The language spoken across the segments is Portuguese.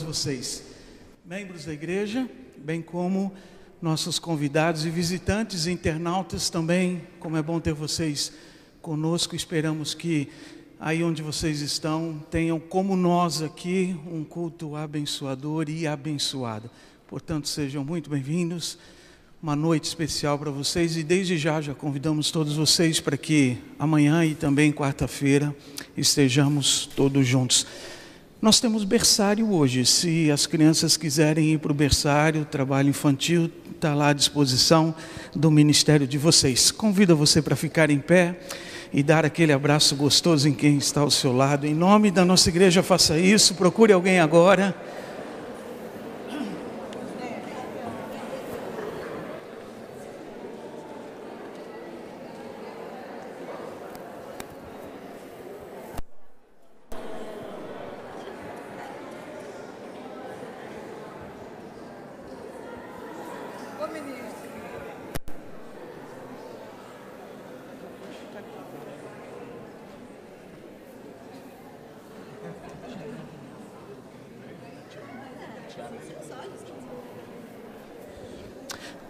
Vocês, membros da igreja, bem como nossos convidados e visitantes e internautas também, como é bom ter vocês conosco. Esperamos que aí onde vocês estão tenham, como nós aqui, um culto abençoador e abençoado. Portanto, sejam muito bem-vindos, uma noite especial para vocês, e desde já convidamos todos vocês para que amanhã e também quarta-feira estejamos todos juntos. Nós temos berçário hoje. Se as crianças quiserem ir para o berçário, trabalho infantil, está lá à disposição do ministério de vocês. Convido você para ficar em pé e dar aquele abraço gostoso em quem está ao seu lado. Em nome da nossa igreja, faça isso. Procure alguém agora.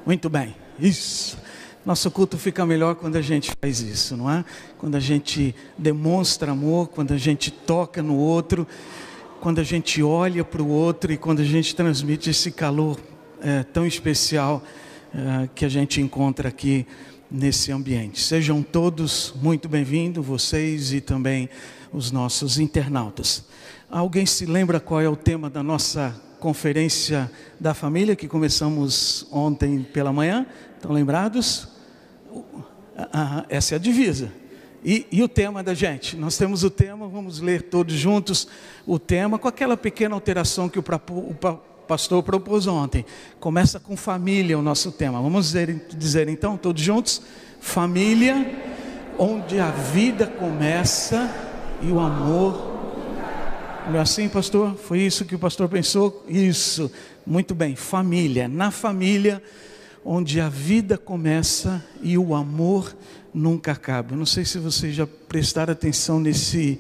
Muito bem, isso. Nosso culto fica melhor quando a gente faz isso, não é? Quando a gente demonstra amor, quando a gente toca no outro, quando a gente olha para o outro e quando a gente transmite esse calor tão especial que a gente encontra aqui nesse ambiente. Sejam todos muito bem-vindos, vocês e também os nossos internautas. Alguém se lembra qual é o tema da nossa conferência da família que começamos ontem pela manhã? Estão lembrados? Essa é a divisa. E o tema da gente? Nós temos o tema, vamos ler todos juntos o tema, com aquela pequena alteração que o pastor propôs ontem. Começa com família o nosso tema. Vamos dizer então, todos juntos? Família, onde a vida começa e o amor. Não é assim, pastor? Foi isso que o pastor pensou? Isso, muito bem, família. Na família, onde a vida começa e o amor nunca acaba. Eu não sei se vocês já prestaram atenção nesse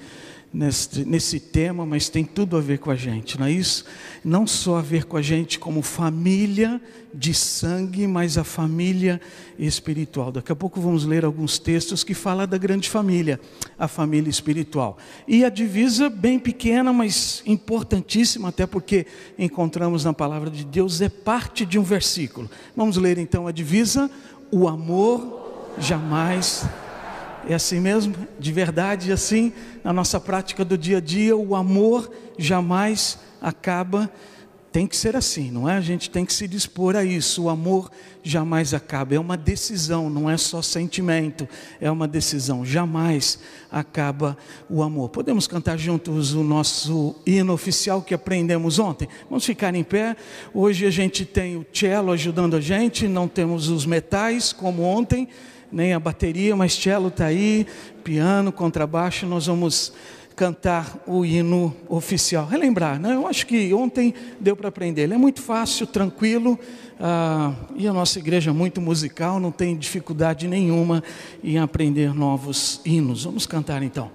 tema, mas tem tudo a ver com a gente, não é isso? Não só a ver com a gente como família de sangue, mas a família espiritual. Daqui a pouco vamos ler alguns textos que falam da grande família, a família espiritual. E a divisa, bem pequena, mas importantíssima, até porque encontramos na palavra de Deus, é parte de um versículo. Vamos ler então a divisa: o amor jamais... É assim mesmo, de verdade, assim, na nossa prática do dia a dia, o amor jamais acaba. Tem que ser assim, não é? A gente tem que se dispor a isso. O amor jamais acaba. É uma decisão, não é só sentimento. É uma decisão. Jamais acaba o amor. Podemos cantar juntos o nosso hino oficial que aprendemos ontem? Vamos ficar em pé. Hoje a gente tem o cello ajudando a gente. Não temos os metais como ontem, nem a bateria, mas cello está aí, piano, contrabaixo. Nós vamos cantar o hino oficial. Relembrar, né? Eu acho que ontem deu para aprender. Ele é muito fácil, tranquilo, e a nossa igreja é muito musical, não tem dificuldade nenhuma em aprender novos hinos. Vamos cantar então.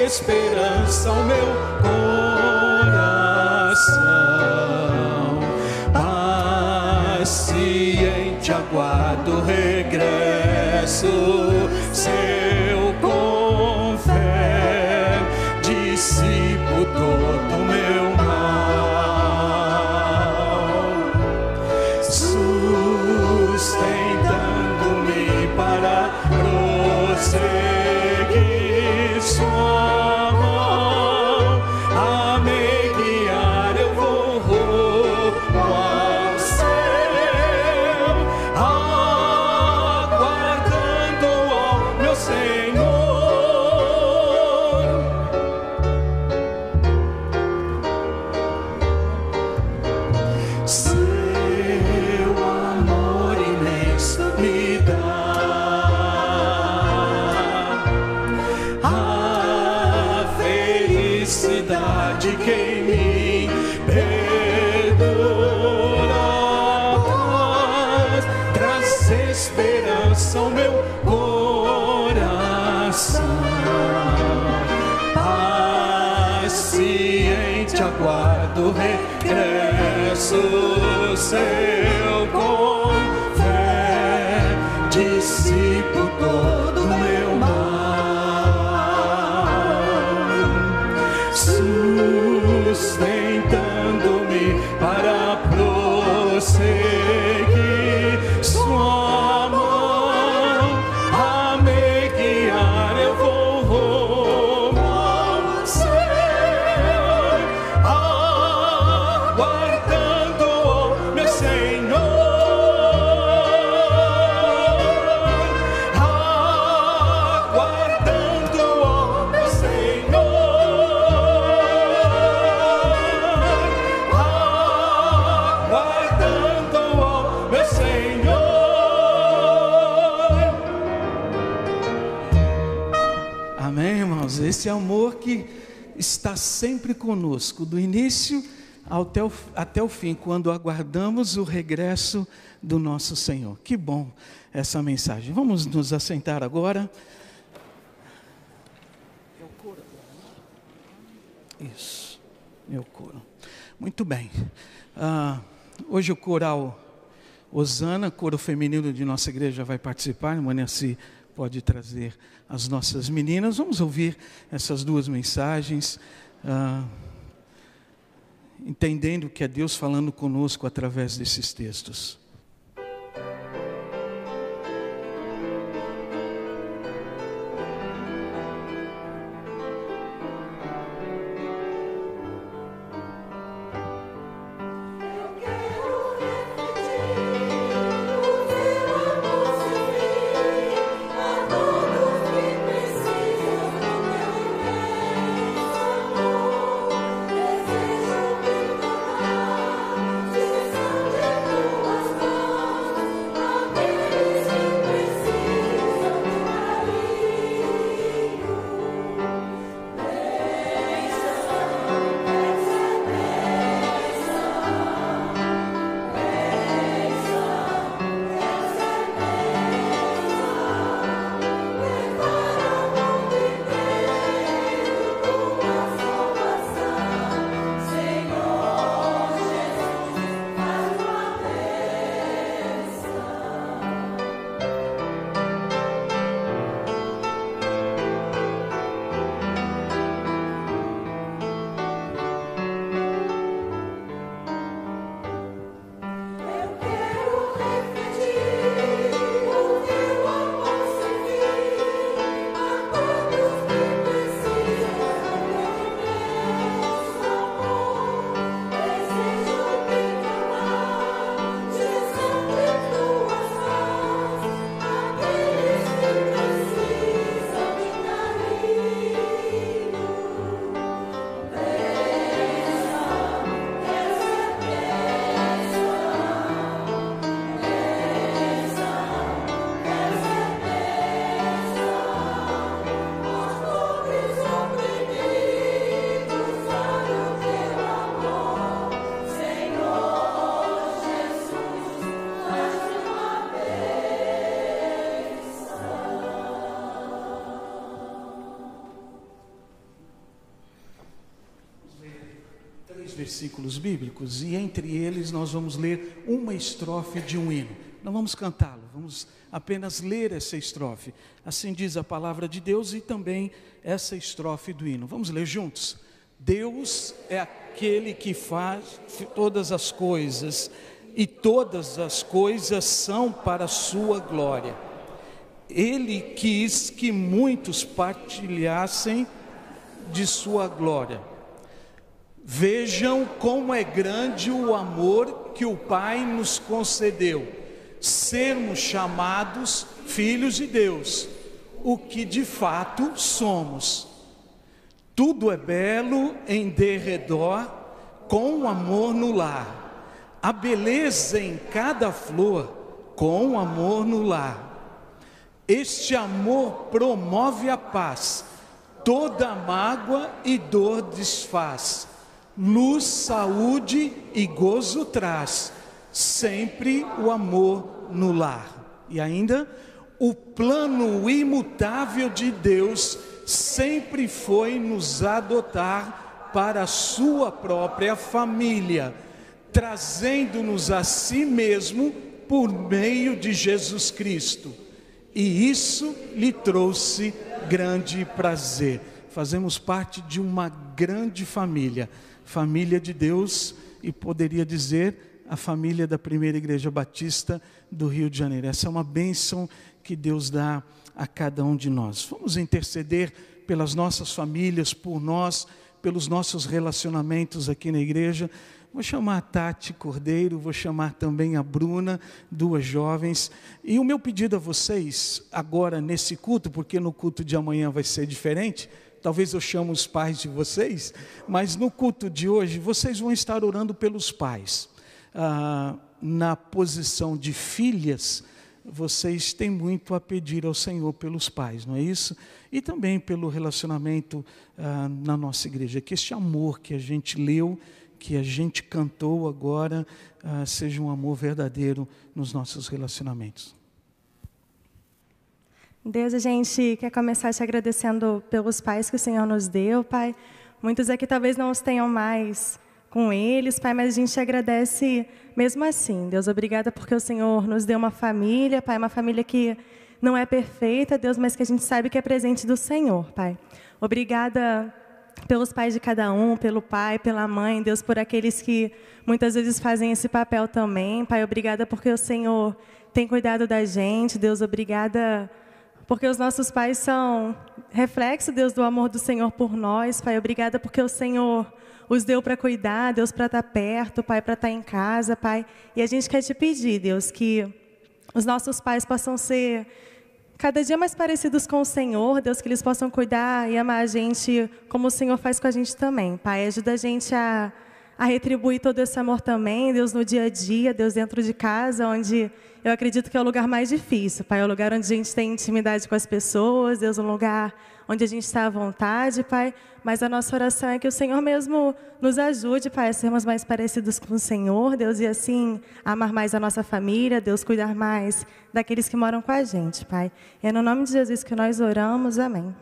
Esperança ao meu coração, paciente aguardo o regresso seu, com fé dissipo todo o meu mal, sustentando-me para prosseguir sua. De quem me perdoa, traz esperança ao meu coração, paciente aguardo o regresso seu, com fé dissipo todo o meu mal, sustentando-me para prosseguir sua mão, a me guiar eu vou rumo ao céu, aguardando o meu Senhor, aguardando o meu Senhor. Amém, irmãos? Esse amor que está sempre conosco, do início até o fim, quando aguardamos o regresso do nosso Senhor. Que bom essa mensagem. Vamos nos assentar agora. Isso, meu coro. Muito bem. Hoje o coral Osana, coro feminino de nossa igreja, vai participar. A irmã Nancy pode trazer as nossas meninas. Vamos ouvir essas duas mensagens, entendendo que é Deus falando conosco através desses textos. Desejo me tornar, direção de tuas versículos bíblicos e entre eles nós vamos ler uma estrofe de um hino. Não vamos cantá-lo, vamos apenas ler essa estrofe. Assim diz a palavra de Deus e também essa estrofe do hino. Vamos ler juntos. Deus é aquele que faz todas as coisas e todas as coisas são para a sua glória. Ele quis que muitos partilhassem de sua glória. Vejam como é grande o amor que o Pai nos concedeu, sermos chamados filhos de Deus, o que de fato somos. Tudo é belo em derredor, com amor no lar. A beleza em cada flor, com amor no lar. Este amor promove a paz, toda mágoa e dor desfaz. Luz, saúde e gozo traz, sempre o amor no lar. E ainda, o plano imutável de Deus sempre foi nos adotar para a sua própria família, trazendo-nos a si mesmo por meio de Jesus Cristo. E isso lhe trouxe grande prazer. Fazemos parte de uma grande família, família de Deus, e poderia dizer a família da primeira igreja batista do Rio de Janeiro. Essa é uma bênção que Deus dá a cada um de nós. Vamos interceder pelas nossas famílias, por nós, pelos nossos relacionamentos aqui na igreja. Vou chamar a Tati Cordeiro, vou chamar também a Bruna, duas jovens. E o meu pedido a vocês, agora nesse culto, porque no culto de amanhã vai ser diferente, talvez eu chame os pais de vocês, mas no culto de hoje, vocês vão estar orando pelos pais. Na posição de filhas, vocês têm muito a pedir ao Senhor pelos pais, não é isso? E também pelo relacionamento na nossa igreja, que este amor que a gente leu, que a gente cantou agora, seja um amor verdadeiro nos nossos relacionamentos. Deus, a gente quer começar te agradecendo pelos pais que o Senhor nos deu, Pai. Muitos aqui talvez não os tenham mais com eles, Pai, mas a gente te agradece mesmo assim. Deus, obrigada porque o Senhor nos deu uma família, Pai, uma família que não é perfeita, Deus, mas que a gente sabe que é presente do Senhor, Pai. Obrigada pelos pais de cada um, pelo pai, pela mãe, Deus, por aqueles que muitas vezes fazem esse papel também, Pai. Obrigada porque o Senhor tem cuidado da gente, Deus, obrigada porque os nossos pais são reflexo, Deus, do amor do Senhor por nós, Pai. Obrigada porque o Senhor os deu para cuidar, Deus, para estar perto, Pai, para estar em casa, Pai. E a gente quer te pedir, Deus, que os nossos pais possam ser cada dia mais parecidos com o Senhor, Deus, que eles possam cuidar e amar a gente como o Senhor faz com a gente também, Pai. Ajuda a gente a retribuir todo esse amor também, Deus, no dia a dia, Deus, dentro de casa, onde eu acredito que é o lugar mais difícil, Pai. É o lugar onde a gente tem intimidade com as pessoas, Deus, um lugar onde a gente está à vontade, Pai. Mas a nossa oração é que o Senhor mesmo nos ajude, Pai, a sermos mais parecidos com o Senhor, Deus, e assim amar mais a nossa família, Deus, cuidar mais daqueles que moram com a gente, Pai. E é no nome de Jesus que nós oramos, amém.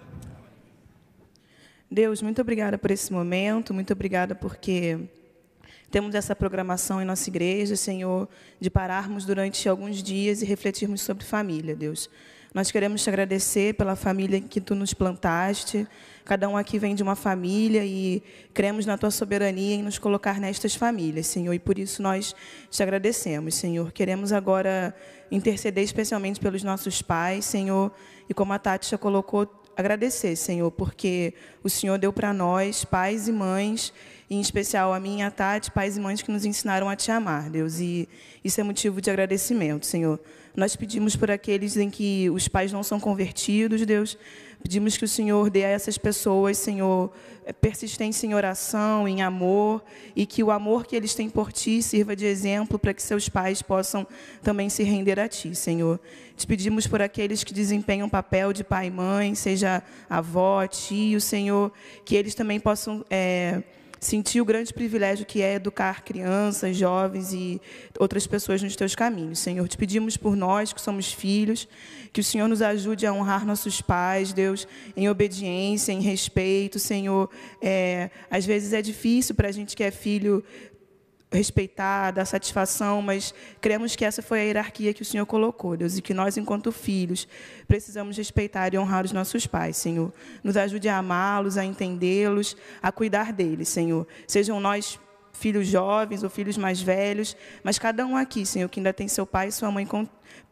Deus, muito obrigada por esse momento, muito obrigada porque temos essa programação em nossa igreja, Senhor, de pararmos durante alguns dias e refletirmos sobre família, Deus. Nós queremos te agradecer pela família que tu nos plantaste. Cada um aqui vem de uma família e cremos na tua soberania em nos colocar nestas famílias, Senhor. E por isso nós te agradecemos, Senhor. Queremos agora interceder especialmente pelos nossos pais, Senhor. E como a Tati já colocou, agradecer, Senhor, porque o Senhor deu para nós, pais e mães, em especial a mim e a Tati, pais e mães que nos ensinaram a te amar, Deus, e isso é motivo de agradecimento, Senhor. Nós pedimos por aqueles em que os pais não são convertidos, Deus, pedimos que o Senhor dê a essas pessoas, Senhor, persistência em oração, em amor, e que o amor que eles têm por Ti sirva de exemplo para que seus pais possam também se render a Ti, Senhor. Te pedimos por aqueles que desempenham o papel de pai e mãe, seja avó, tio, Senhor, que eles também possam sentir o grande privilégio que é educar crianças, jovens e outras pessoas nos teus caminhos. Senhor, te pedimos por nós que somos filhos, que o Senhor nos ajude a honrar nossos pais, Deus, em obediência, em respeito. Senhor, às vezes é difícil para a gente que é filho respeitar, dar satisfação, mas cremos que essa foi a hierarquia que o Senhor colocou, Deus, e que nós, enquanto filhos, precisamos respeitar e honrar os nossos pais, Senhor. Nos ajude a amá-los, a entendê-los, a cuidar deles, Senhor. Sejam nós filhos jovens ou filhos mais velhos, mas cada um aqui, Senhor, que ainda tem seu pai e sua mãe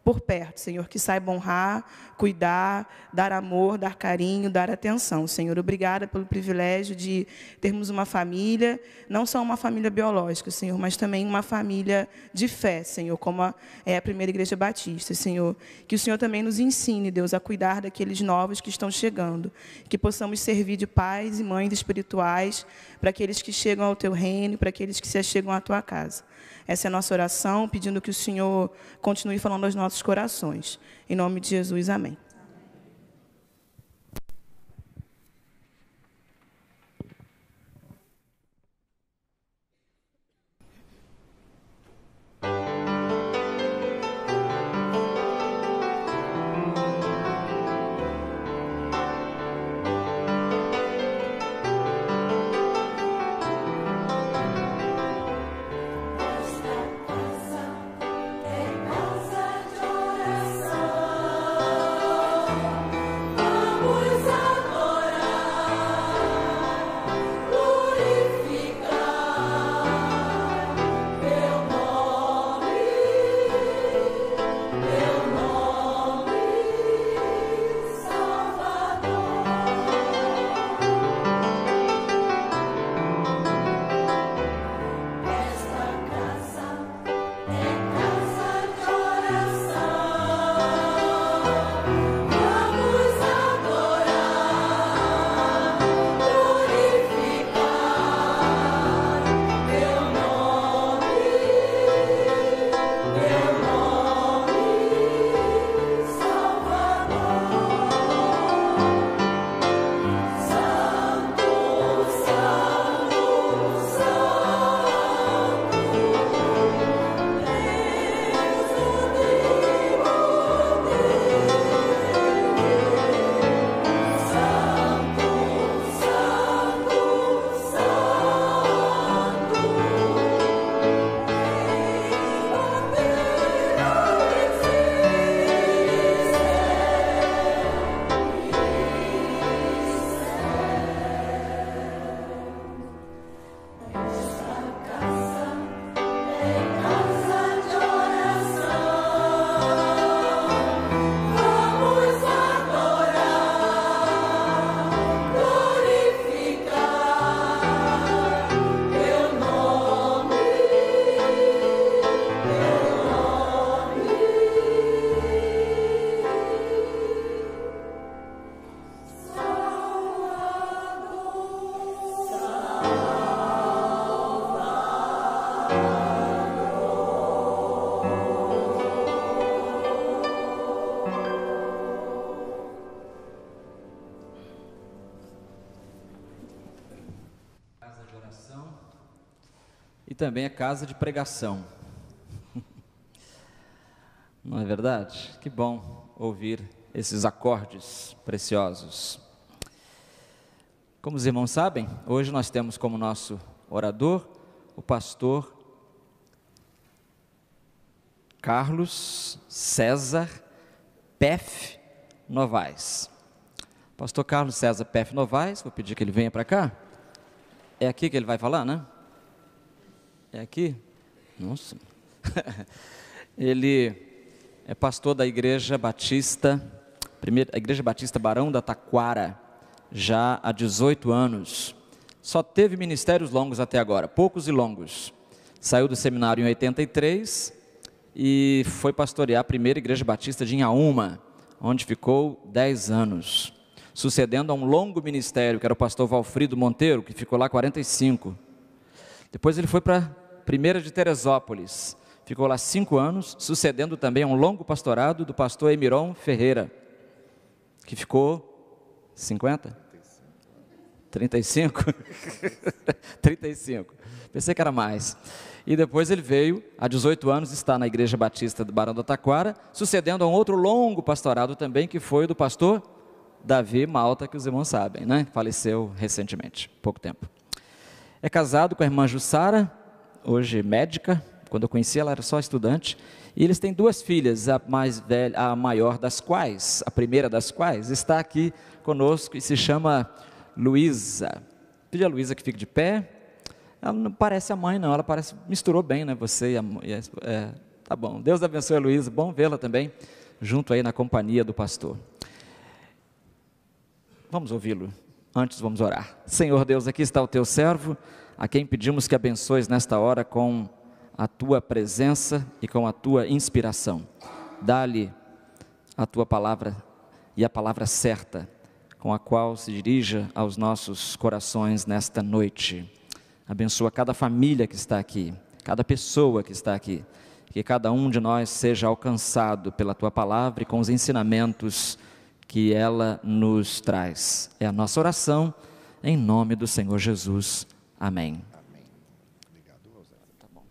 por perto, Senhor, que saiba honrar, cuidar, dar amor, dar carinho, dar atenção. Senhor, obrigada pelo privilégio de termos uma família, não só uma família biológica, Senhor, mas também uma família de fé, Senhor, como é a Primeira Igreja Batista, Senhor. Que o Senhor também nos ensine, Deus, a cuidar daqueles novos que estão chegando, que possamos servir de pais e mães espirituais para aqueles que chegam ao Teu reino, para aqueles que se achegam à Tua casa. Essa é a nossa oração, pedindo que o Senhor continue falando aos nossos corações. Em nome de Jesus, amém. E também é casa de pregação. Não é verdade? Que bom ouvir esses acordes preciosos. Como os irmãos sabem, hoje nós temos como nosso orador o pastor Carlos César Pef Novaes. Pastor Carlos César Pef Novaes, vou pedir que ele venha para cá. É aqui que ele vai falar, né? É aqui? Nossa. Ele é pastor da Igreja Batista, a Igreja Batista Barão da Taquara, já há 18 anos. Só teve ministérios longos até agora, poucos e longos. Saiu do seminário em 83 e foi pastorear a primeira Igreja Batista de Inhaúma, onde ficou 10 anos, sucedendo a um longo ministério, que era o pastor Valfrido Monteiro, que ficou lá 45. Depois ele foi para Primeira de Teresópolis, ficou lá 5 anos, sucedendo também a um longo pastorado do pastor Emiron Ferreira, que ficou 50? 35? 35. Pensei que era mais. E depois ele veio, há 18 anos, está na Igreja Batista do Barão do Taquara, sucedendo a um outro longo pastorado também, que foi do pastor Davi Malta, que os irmãos sabem, né? Faleceu recentemente, pouco tempo. É casado com a irmã Jussara, hoje médica. Quando eu conheci ela era só estudante. E eles têm 2 filhas, a mais velha, a maior das quais, a primeira das quais, está aqui conosco e se chama Luísa. Pedi a Luísa que fique de pé. Ela não parece a mãe, não. Ela parece, misturou bem, né? Você e a tá bom. Deus abençoe a Luísa. Bom vê-la também, junto aí na companhia do pastor. Vamos ouvi-lo. Antes vamos orar. Senhor Deus, aqui está o teu servo, a quem pedimos que abençoes nesta hora com a tua presença e com a tua inspiração. Dá-lhe a tua palavra e a palavra certa, com a qual se dirija aos nossos corações nesta noite. Abençoa cada família que está aqui, cada pessoa que está aqui, que cada um de nós seja alcançado pela tua palavra e com os ensinamentos que ela nos traz. É a nossa oração, em nome do Senhor Jesus. Amém. Amém. Obrigado, Rosário. Tá bom.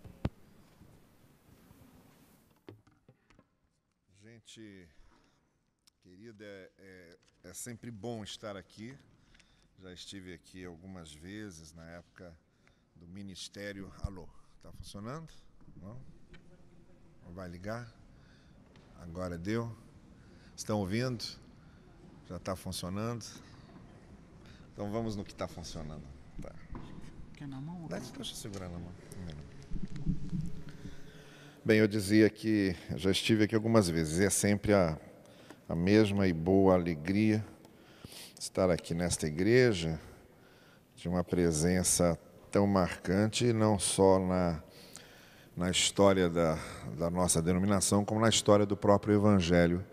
Gente querida, é sempre bom estar aqui. Já estive aqui algumas vezes na época do ministério. Alô, está funcionando? Não? Vai ligar? Agora deu? Estão ouvindo? Já está funcionando? Então vamos no que está funcionando. Tá. Quer na mão? Deixa eu segurar na mão. Bem, eu dizia que já estive aqui algumas vezes. E é sempre a mesma e boa alegria estar aqui nesta igreja, de uma presença tão marcante, não só na história da nossa denominação, como na história do próprio Evangelho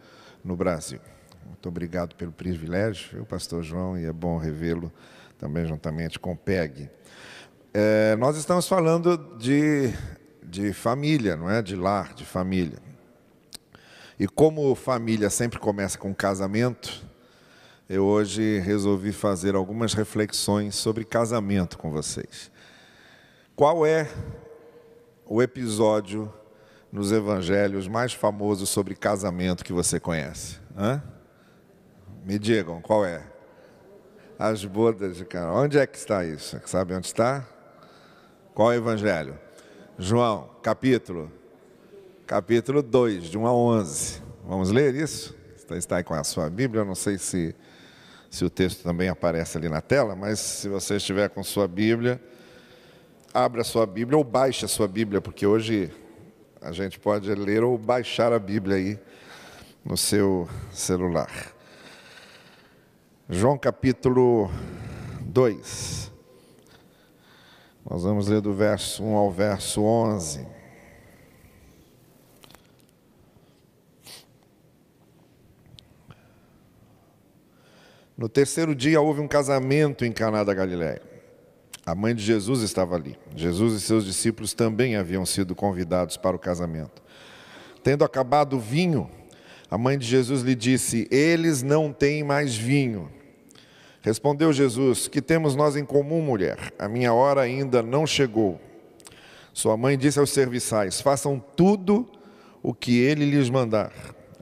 no Brasil. Muito obrigado pelo privilégio, viu, pastor João, e é bom revê-lo também juntamente com o PEG. Nós estamos falando de família, não é? De lar, de família. E como família sempre começa com casamento, eu hoje resolvi fazer algumas reflexões sobre casamento com vocês. Qual é o episódio nos evangelhos mais famoso sobre casamento que você conhece? Me digam, qual é? As bodas de Caná. Onde é que está isso? Sabe onde está? Qual é o evangelho? João, capítulo 2, de 1 a 11. Vamos ler isso? Você está aí com a sua Bíblia, eu não sei se o texto também aparece ali na tela, mas se você estiver com sua Bíblia, abra a sua Bíblia ou baixe a sua Bíblia, porque hoje a gente pode ler ou baixar a Bíblia aí no seu celular. João capítulo 2. Nós vamos ler do verso 1 ao verso 11. No terceiro dia houve um casamento em Caná da Galileia. A mãe de Jesus estava ali. Jesus e seus discípulos também haviam sido convidados para o casamento. Tendo acabado o vinho, a mãe de Jesus lhe disse: eles não têm mais vinho. Respondeu Jesus: que temos nós em comum, mulher? A minha hora ainda não chegou. Sua mãe disse aos serviçais: façam tudo o que ele lhes mandar.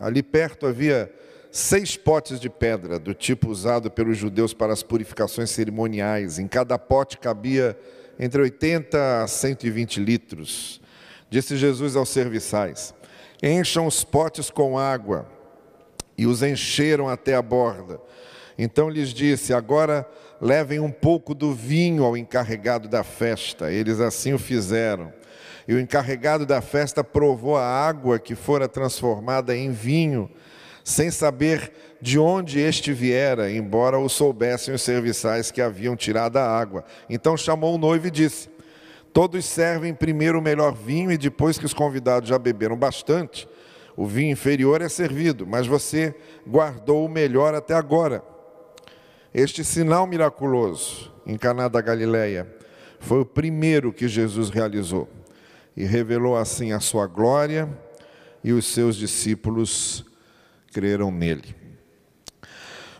Ali perto havia 6 potes de pedra, do tipo usado pelos judeus para as purificações cerimoniais. Em cada pote cabia entre 80 a 120 litros. Disse Jesus aos serviçais: encham os potes com água. E os encheram até a borda. Então lhes disse: agora levem um pouco do vinho ao encarregado da festa. Eles assim o fizeram. E o encarregado da festa provou a água que fora transformada em vinho, sem saber de onde este viera, embora o soubessem os serviçais que haviam tirado a água. Então chamou o noivo e disse: todos servem primeiro o melhor vinho, e depois que os convidados já beberam bastante, o vinho inferior é servido, mas você guardou o melhor até agora. Este sinal miraculoso em Caná da Galileia foi o primeiro que Jesus realizou, e revelou assim a sua glória, e os seus discípulos creram nele.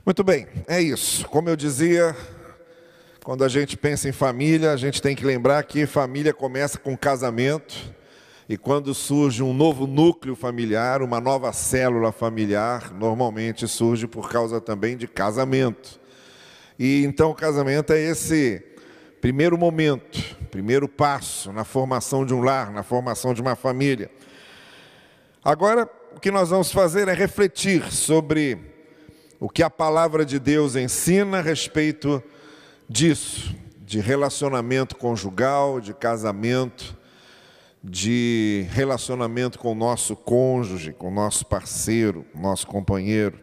Muito bem, é isso. Como eu dizia, Quando a gente pensa em família, a gente tem que lembrar que família começa com casamento, e quando surge um novo núcleo familiar, uma nova célula familiar, normalmente surge por causa também de casamento. E então o casamento é esse primeiro momento, primeiro passo na formação de um lar, na formação de uma família. Agora, o que nós vamos fazer é refletir sobre o que a palavra de Deus ensina a respeito disso, de relacionamento conjugal, de casamento, de relacionamento com o nosso cônjuge, com o nosso parceiro, nosso companheiro.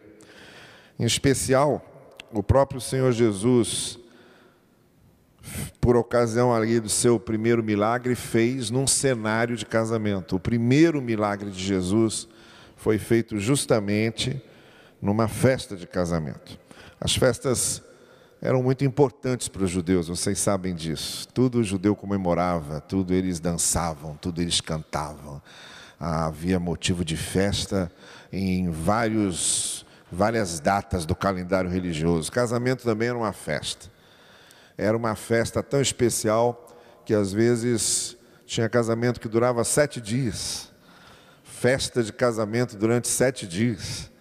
Em especial, o próprio Senhor Jesus, por ocasião ali do seu primeiro milagre, fez num cenário de casamento. O primeiro milagre de Jesus foi feito justamente numa festa de casamento. As festas eram muito importantes para os judeus, vocês sabem disso. Tudo o judeu comemorava, tudo eles dançavam, tudo eles cantavam. Havia motivo de festa em várias datas do calendário religioso. O casamento também era uma festa. Era uma festa tão especial que às vezes tinha casamento que durava 7 dias. Festa de casamento durante 7 dias.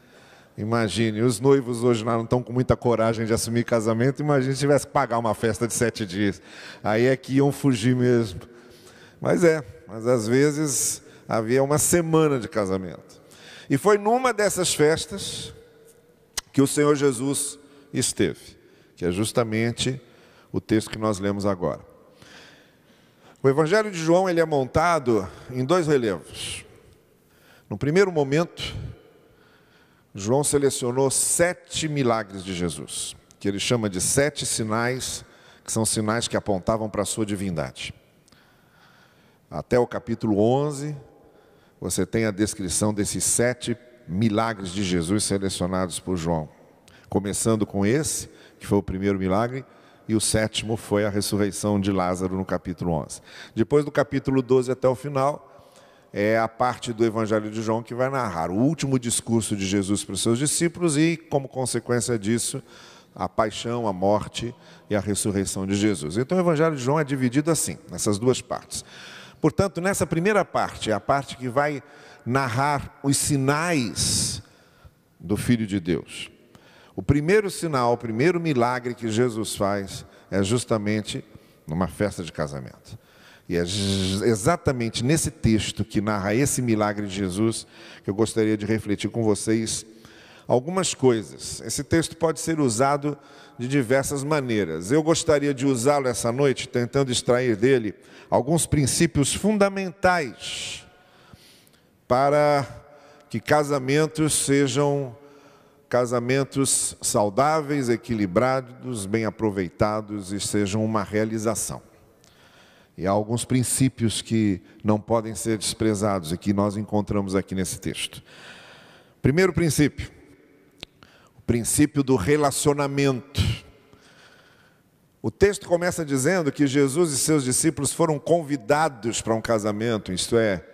Imagine, os noivos hoje não estão com muita coragem de assumir casamento. Imagine se tivesse que pagar uma festa de 7 dias. Aí é que iam fugir mesmo. Mas às vezes havia uma semana de casamento. E foi numa dessas festas que o Senhor Jesus esteve, que é justamente o texto que nós lemos agora. O Evangelho de João ele é montado em 2 relevos. No primeiro momento, João selecionou 7 milagres de Jesus, que ele chama de 7 sinais, que são sinais que apontavam para a sua divindade. Até o capítulo 11, você tem a descrição desses 7 milagres de Jesus selecionados por João. Começando com esse, que foi o primeiro milagre, e o 7º foi a ressurreição de Lázaro no capítulo 11. Depois do capítulo 12 até o final, é a parte do Evangelho de João que vai narrar o último discurso de Jesus para os seus discípulos e, como consequência disso, a paixão, a morte e a ressurreição de Jesus. Então o Evangelho de João é dividido assim, nessas 2 partes. Portanto, nessa primeira parte, é a parte que vai narrar os sinais do Filho de Deus. O primeiro sinal, o primeiro milagre que Jesus faz é justamente numa festa de casamento. E é exatamente nesse texto que narra esse milagre de Jesus que eu gostaria de refletir com vocês algumas coisas. Esse texto pode ser usado de diversas maneiras. Eu gostaria de usá-lo essa noite, tentando extrair dele alguns princípios fundamentais para que casamentos sejam casamentos saudáveis, equilibrados, bem aproveitados e sejam uma realização. E há alguns princípios que não podem ser desprezados e que nós encontramos aqui nesse texto. Primeiro princípio, o princípio do relacionamento. O texto começa dizendo que Jesus e seus discípulos foram convidados para um casamento, isto é,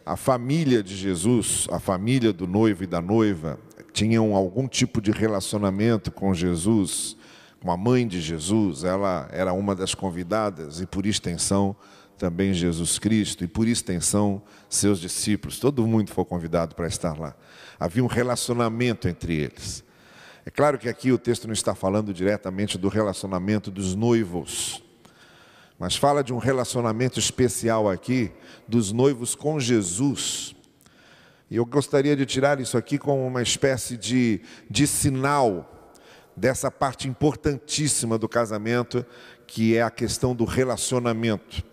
a família de Jesus, a família do noivo e da noiva, tinham algum tipo de relacionamento com Jesus, com a mãe de Jesus. Ela era uma das convidadas e, por extensão, também Jesus Cristo, e por extensão, seus discípulos. Todo mundo foi convidado para estar lá. Havia um relacionamento entre eles. É claro que aqui o texto não está falando diretamente do relacionamento dos noivos, mas fala de um relacionamento especial aqui dos noivos com Jesus. E eu gostaria de tirar isso aqui como uma espécie de sinal dessa parte importantíssima do casamento, que é a questão do relacionamento.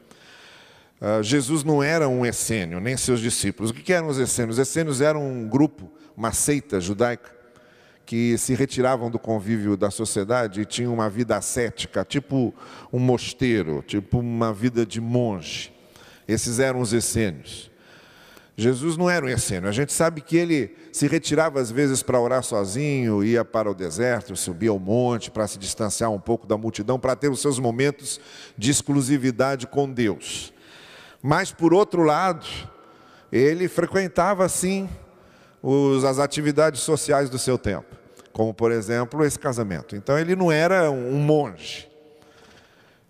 Jesus não era um essênio, nem seus discípulos. O que eram os essênios? Os essênios eram um grupo, uma seita judaica, que se retiravam do convívio da sociedade e tinham uma vida ascética, tipo um mosteiro, tipo uma vida de monge. Esses eram os essênios. Jesus não era um essênio. A gente sabe que ele se retirava às vezes para orar sozinho, ia para o deserto, subia ao monte para se distanciar um pouco da multidão, para ter os seus momentos de exclusividade com Deus. Mas, por outro lado, ele frequentava, sim, as atividades sociais do seu tempo, como, por exemplo, esse casamento. Então, ele não era um monge.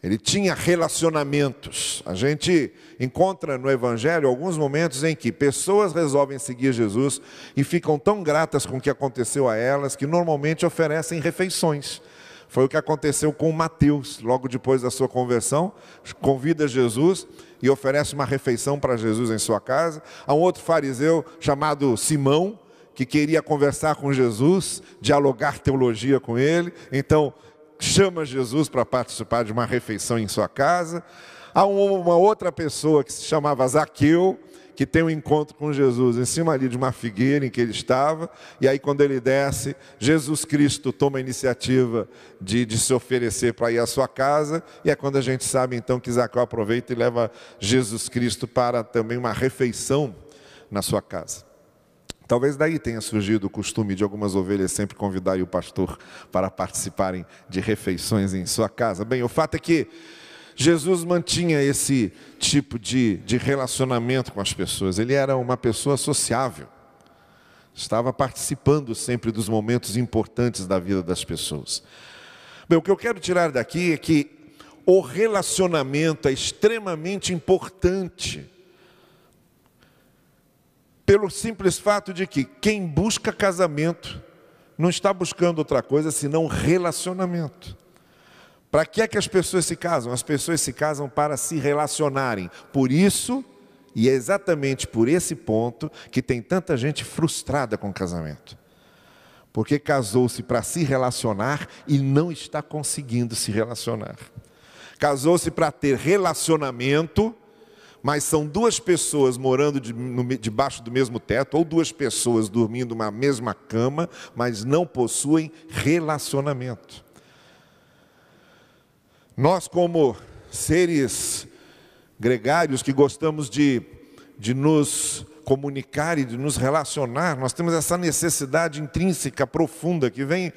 Ele tinha relacionamentos. A gente encontra no Evangelho alguns momentos em que pessoas resolvem seguir Jesus e ficam tão gratas com o que aconteceu a elas que normalmente oferecem refeições. Foi o que aconteceu com Mateus, logo depois da sua conversão, convida Jesus e oferece uma refeição para Jesus em sua casa. Há um outro fariseu chamado Simão, que queria conversar com Jesus, dialogar teologia com ele, então chama Jesus para participar de uma refeição em sua casa. Há uma outra pessoa que se chamava Zaqueu, que tem um encontro com Jesus em cima ali de uma figueira em que ele estava, e aí quando ele desce, Jesus Cristo toma a iniciativa de se oferecer para ir à sua casa, e é quando a gente sabe então que Zaqueu aproveita e leva Jesus Cristo para também uma refeição na sua casa. Talvez daí tenha surgido o costume de algumas ovelhas sempre convidarem o pastor para participarem de refeições em sua casa. Bem, o fato é que Jesus mantinha esse tipo de relacionamento com as pessoas. Ele era uma pessoa sociável. Estava participando sempre dos momentos importantes da vida das pessoas. Bem, o que eu quero tirar daqui é que o relacionamento é extremamente importante. Pelo simples fato de que quem busca casamento não está buscando outra coisa senão relacionamento. Para que é que as pessoas se casam? As pessoas se casam para se relacionarem. Por isso, e é exatamente por esse ponto, que tem tanta gente frustrada com o casamento. Porque casou-se para se relacionar e não está conseguindo se relacionar. Casou-se para ter relacionamento, mas são duas pessoas morando debaixo do mesmo teto, ou duas pessoas dormindo numa mesma cama, mas não possuem relacionamento. Nós, como seres gregários que gostamos de nos comunicar e de nos relacionar, nós temos essa necessidade intrínseca, profunda, que vem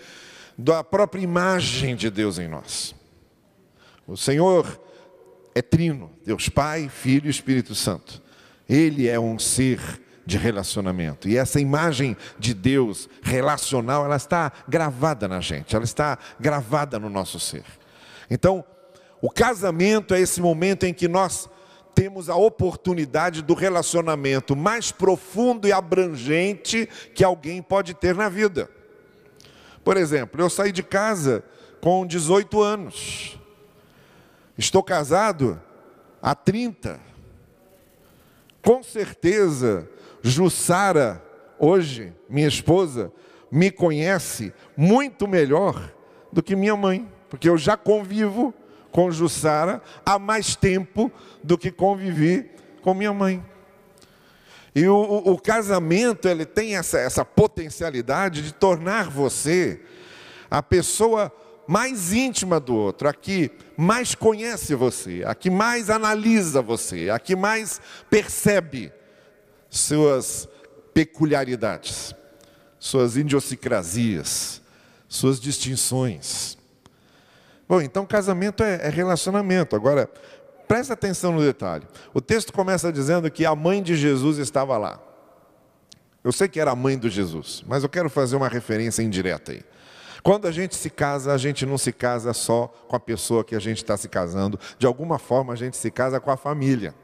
da própria imagem de Deus em nós. O Senhor é trino, Deus Pai, Filho e Espírito Santo. Ele é um ser de relacionamento. E essa imagem de Deus relacional, ela está gravada na gente, ela está gravada no nosso ser. Então, o casamento é esse momento em que nós temos a oportunidade do relacionamento mais profundo e abrangente que alguém pode ter na vida. Por exemplo, eu saí de casa com 18 anos. Estou casado há 30. Com certeza, Jussara, hoje, minha esposa, me conhece muito melhor do que minha mãe. Porque eu já convivo com Jussara há mais tempo do que convivi com minha mãe. E o casamento, ele tem essa potencialidade de tornar você a pessoa mais íntima do outro, a que mais conhece você, a que mais analisa você, a que mais percebe suas peculiaridades, suas idiosincrasias, suas distinções. Bom, então casamento é relacionamento. Agora, presta atenção no detalhe. O texto começa dizendo que a mãe de Jesus estava lá. Eu sei que era a mãe de Jesus, mas eu quero fazer uma referência indireta aí. Quando a gente se casa, a gente não se casa só com a pessoa que a gente está se casando. De alguma forma, a gente se casa com a família.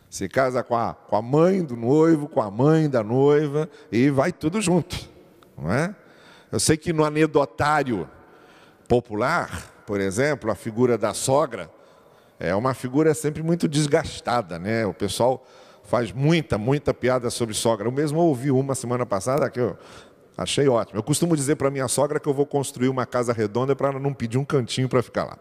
Se casa com a mãe do noivo, com a mãe da noiva, e vai tudo junto, não é? Eu sei que no anedotário popular, por exemplo, a figura da sogra é uma figura sempre muito desgastada, né? O pessoal faz muita piada sobre sogra. Eu mesmo ouvi uma semana passada que eu achei ótimo. Eu costumo dizer para minha sogra que eu vou construir uma casa redonda para ela não pedir um cantinho para ficar lá.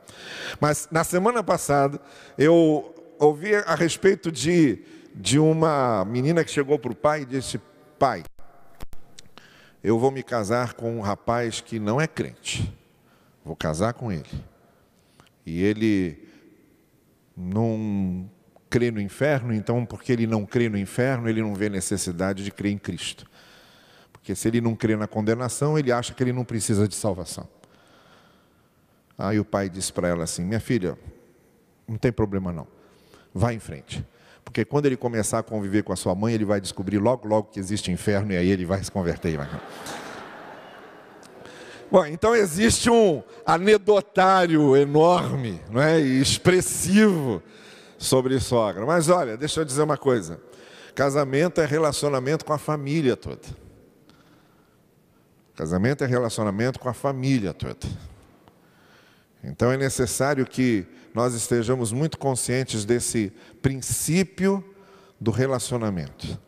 Mas na semana passada eu ouvi a respeito de uma menina que chegou para o pai e disse: pai, eu vou me casar com um rapaz que não é crente. Vou casar com ele. E ele não crê no inferno, então porque ele não crê no inferno, ele não vê necessidade de crer em Cristo. Porque se ele não crê na condenação, ele acha que ele não precisa de salvação. Aí o pai disse para ela assim: minha filha, não tem problema não, vai em frente. Porque quando ele começar a conviver com a sua mãe, ele vai descobrir logo que existe inferno, e aí ele vai se converter. Bom, então existe um anedotário enorme, não é? E expressivo sobre sogra. Mas olha, deixa eu dizer uma coisa. Casamento é relacionamento com a família toda. Casamento é relacionamento com a família toda. Então é necessário que nós estejamos muito conscientes desse princípio do relacionamento.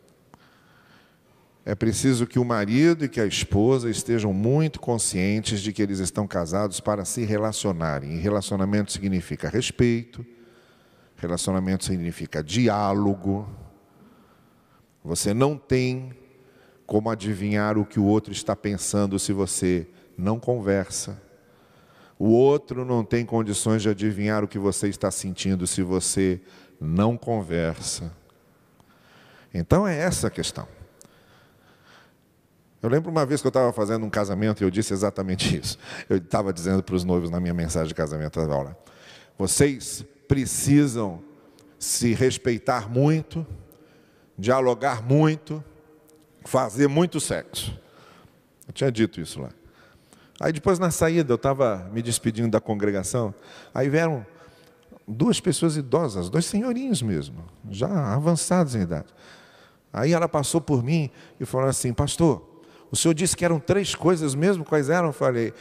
É preciso que o marido e que a esposa estejam muito conscientes de que eles estão casados para se relacionarem. E relacionamento significa respeito, relacionamento significa diálogo. Você não tem como adivinhar o que o outro está pensando se você não conversa. O outro não tem condições de adivinhar o que você está sentindo se você não conversa. Então é essa a questão. Eu lembro uma vez que eu estava fazendo um casamento e eu disse exatamente isso. Eu estava dizendo para os noivos na minha mensagem de casamento, olha, vocês precisam se respeitar muito, dialogar muito, fazer muito sexo. Eu tinha dito isso lá. Aí depois na saída eu estava me despedindo da congregação, aí vieram duas pessoas idosas, dois senhorinhos mesmo, já avançados em idade. Aí ela passou por mim e falou assim, pastor, o senhor disse que eram 3 coisas mesmo, quais eram? Eu falei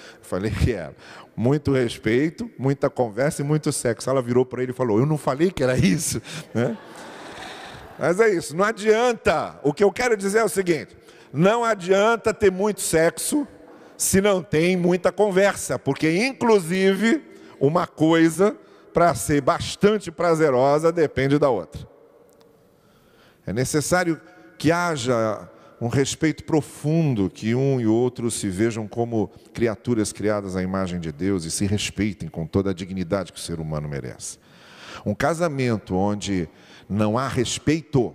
que era muito respeito, muita conversa e muito sexo. Ela virou para ele e falou, eu não falei que era isso, né? Mas é isso, não adianta, o que eu quero dizer é o seguinte, não adianta ter muito sexo se não tem muita conversa, porque inclusive uma coisa para ser bastante prazerosa depende da outra. É necessário que haja um respeito profundo, que um e outro se vejam como criaturas criadas à imagem de Deus e se respeitem com toda a dignidade que o ser humano merece. Um casamento onde não há respeito,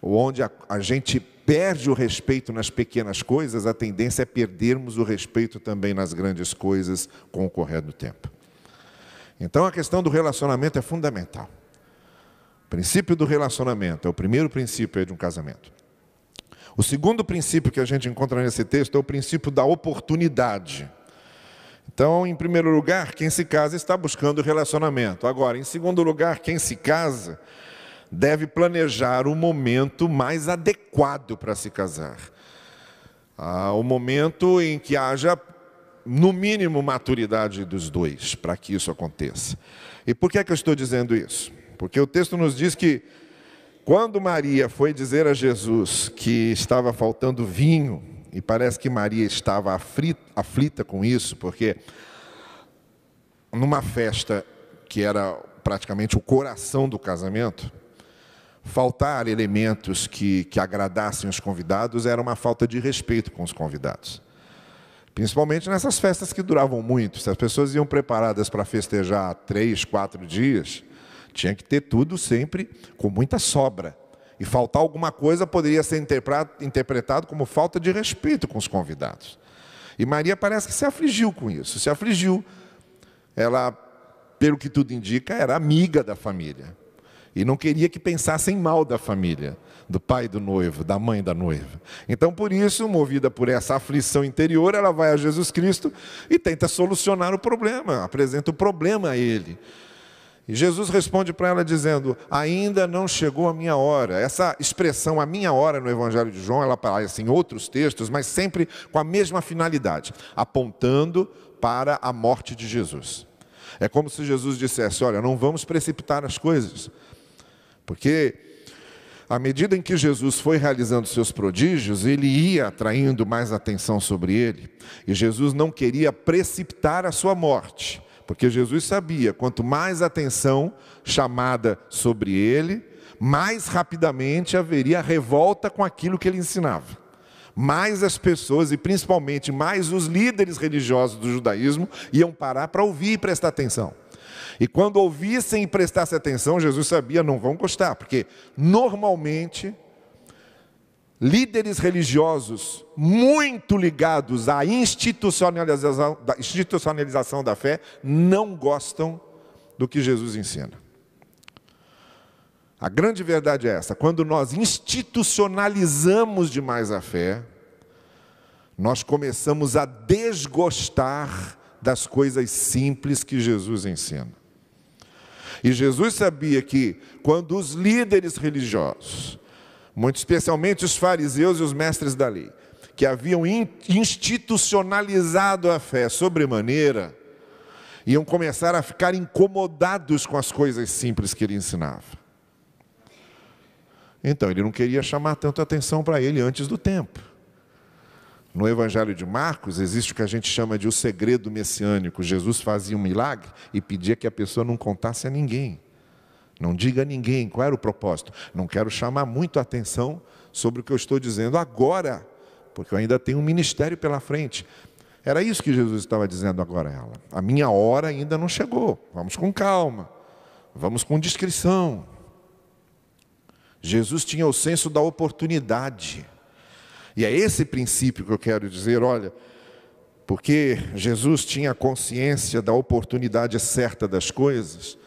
ou onde a gente perde o respeito nas pequenas coisas, a tendência é perdermos o respeito também nas grandes coisas com o correr do tempo. Então a questão do relacionamento é fundamental. O princípio do relacionamento é o primeiro princípio de um casamento. O segundo princípio que a gente encontra nesse texto é o princípio da oportunidade. Então, em primeiro lugar, quem se casa está buscando relacionamento. Agora, em segundo lugar, quem se casa deve planejar o momento mais adequado para se casar. O momento em que haja, no mínimo, maturidade dos dois, para que isso aconteça. E por que é que eu estou dizendo isso? Porque o texto nos diz que quando Maria foi dizer a Jesus que estava faltando vinho, e parece que Maria estava aflita com isso, porque numa festa que era praticamente o coração do casamento, faltar elementos que agradassem os convidados era uma falta de respeito com os convidados. Principalmente nessas festas que duravam muito. Se as pessoas iam preparadas para festejar 3, 4 dias, tinha que ter tudo sempre com muita sobra. E faltar alguma coisa poderia ser interpretado como falta de respeito com os convidados. E Maria parece que se afligiu com isso. Se afligiu. Ela, pelo que tudo indica, era amiga da família. E não queria que pensassem mal da família, do pai do noivo, da mãe da noiva. Então, por isso, movida por essa aflição interior, ela vai a Jesus Cristo e tenta solucionar o problema, apresenta o problema a Ele. E Jesus responde para ela dizendo, ainda não chegou a minha hora. Essa expressão, a minha hora, no Evangelho de João, ela aparece em outros textos, mas sempre com a mesma finalidade, apontando para a morte de Jesus. É como se Jesus dissesse, olha, não vamos precipitar as coisas. Porque à medida em que Jesus foi realizando seus prodígios, ele ia atraindo mais atenção sobre ele. E Jesus não queria precipitar a sua morte. Porque Jesus sabia, quanto mais atenção chamada sobre ele, mais rapidamente haveria revolta com aquilo que ele ensinava. Mais as pessoas, e principalmente mais os líderes religiosos do judaísmo, iam parar para ouvir e prestar atenção. E quando ouvissem e prestassem atenção, Jesus sabia, não vão gostar, porque normalmente líderes religiosos muito ligados à institucionalização da fé não gostam do que Jesus ensina. A grande verdade é essa, quando nós institucionalizamos demais a fé, nós começamos a desgostar das coisas simples que Jesus ensina. E Jesus sabia que quando os líderes religiosos, muito especialmente os fariseus e os mestres da lei, que haviam institucionalizado a fé sobremaneira, iam começar a ficar incomodados com as coisas simples que ele ensinava. Então ele não queria chamar tanta atenção para ele antes do tempo. No Evangelho de Marcos existe o que a gente chama de o segredo messiânico. Jesus fazia um milagre e pedia que a pessoa não contasse a ninguém. Não diga a ninguém. Qual era o propósito? Não quero chamar muito a atenção sobre o que eu estou dizendo agora, porque eu ainda tenho um ministério pela frente. Era isso que Jesus estava dizendo agora a ela. A minha hora ainda não chegou. Vamos com calma. Vamos com discrição. Jesus tinha o senso da oportunidade. E é esse princípio que eu quero dizer, olha, porque Jesus tinha consciência da oportunidade certa das coisas.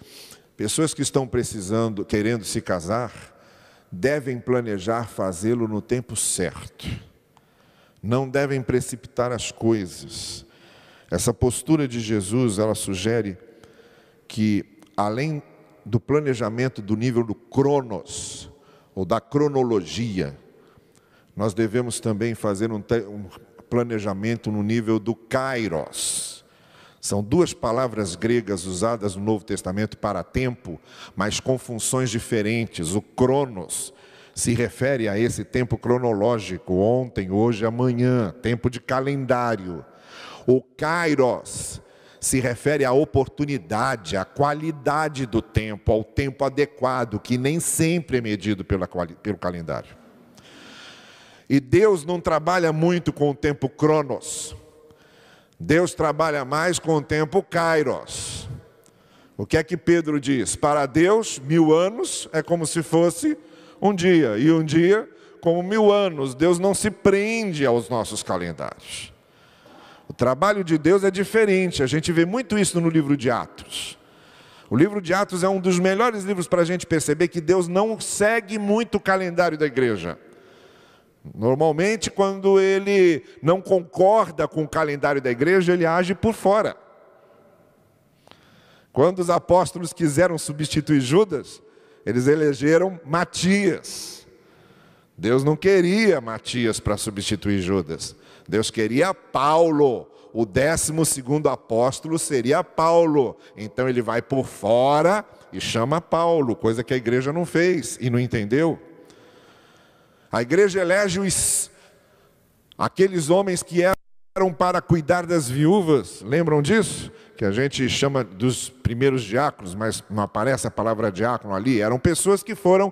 Pessoas que estão precisando, querendo se casar, devem planejar fazê-lo no tempo certo. Não devem precipitar as coisas. Essa postura de Jesus, ela sugere que, além do planejamento do nível do cronos, ou da cronologia, nós devemos também fazer um planejamento no nível do kairos. São duas palavras gregas usadas no Novo Testamento para tempo, mas com funções diferentes. O cronos se refere a esse tempo cronológico, ontem, hoje, amanhã, tempo de calendário. O kairos se refere à oportunidade, à qualidade do tempo, ao tempo adequado, que nem sempre é medido pelo calendário. E Deus não trabalha muito com o tempo cronos. Deus trabalha mais com o tempo kairos. O que é que Pedro diz? Para Deus, 1000 anos é como se fosse um dia, e um dia como 1000 anos. Deus não se prende aos nossos calendários. O trabalho de Deus é diferente. A gente vê muito isso no livro de Atos. O livro de Atos é um dos melhores livros para a gente perceber que Deus não segue muito o calendário da igreja. Normalmente, quando ele não concorda com o calendário da igreja, ele age por fora. Quando os apóstolos quiseram substituir Judas, eles elegeram Matias. Deus não queria Matias para substituir Judas. Deus queria Paulo. O 12º apóstolo seria Paulo. Então ele vai por fora e chama Paulo, coisa que a igreja não fez e não entendeu. A igreja elege aqueles homens que eram para cuidar das viúvas. Lembram disso? Que a gente chama dos primeiros diáconos, mas não aparece a palavra diácono ali. Eram pessoas que foram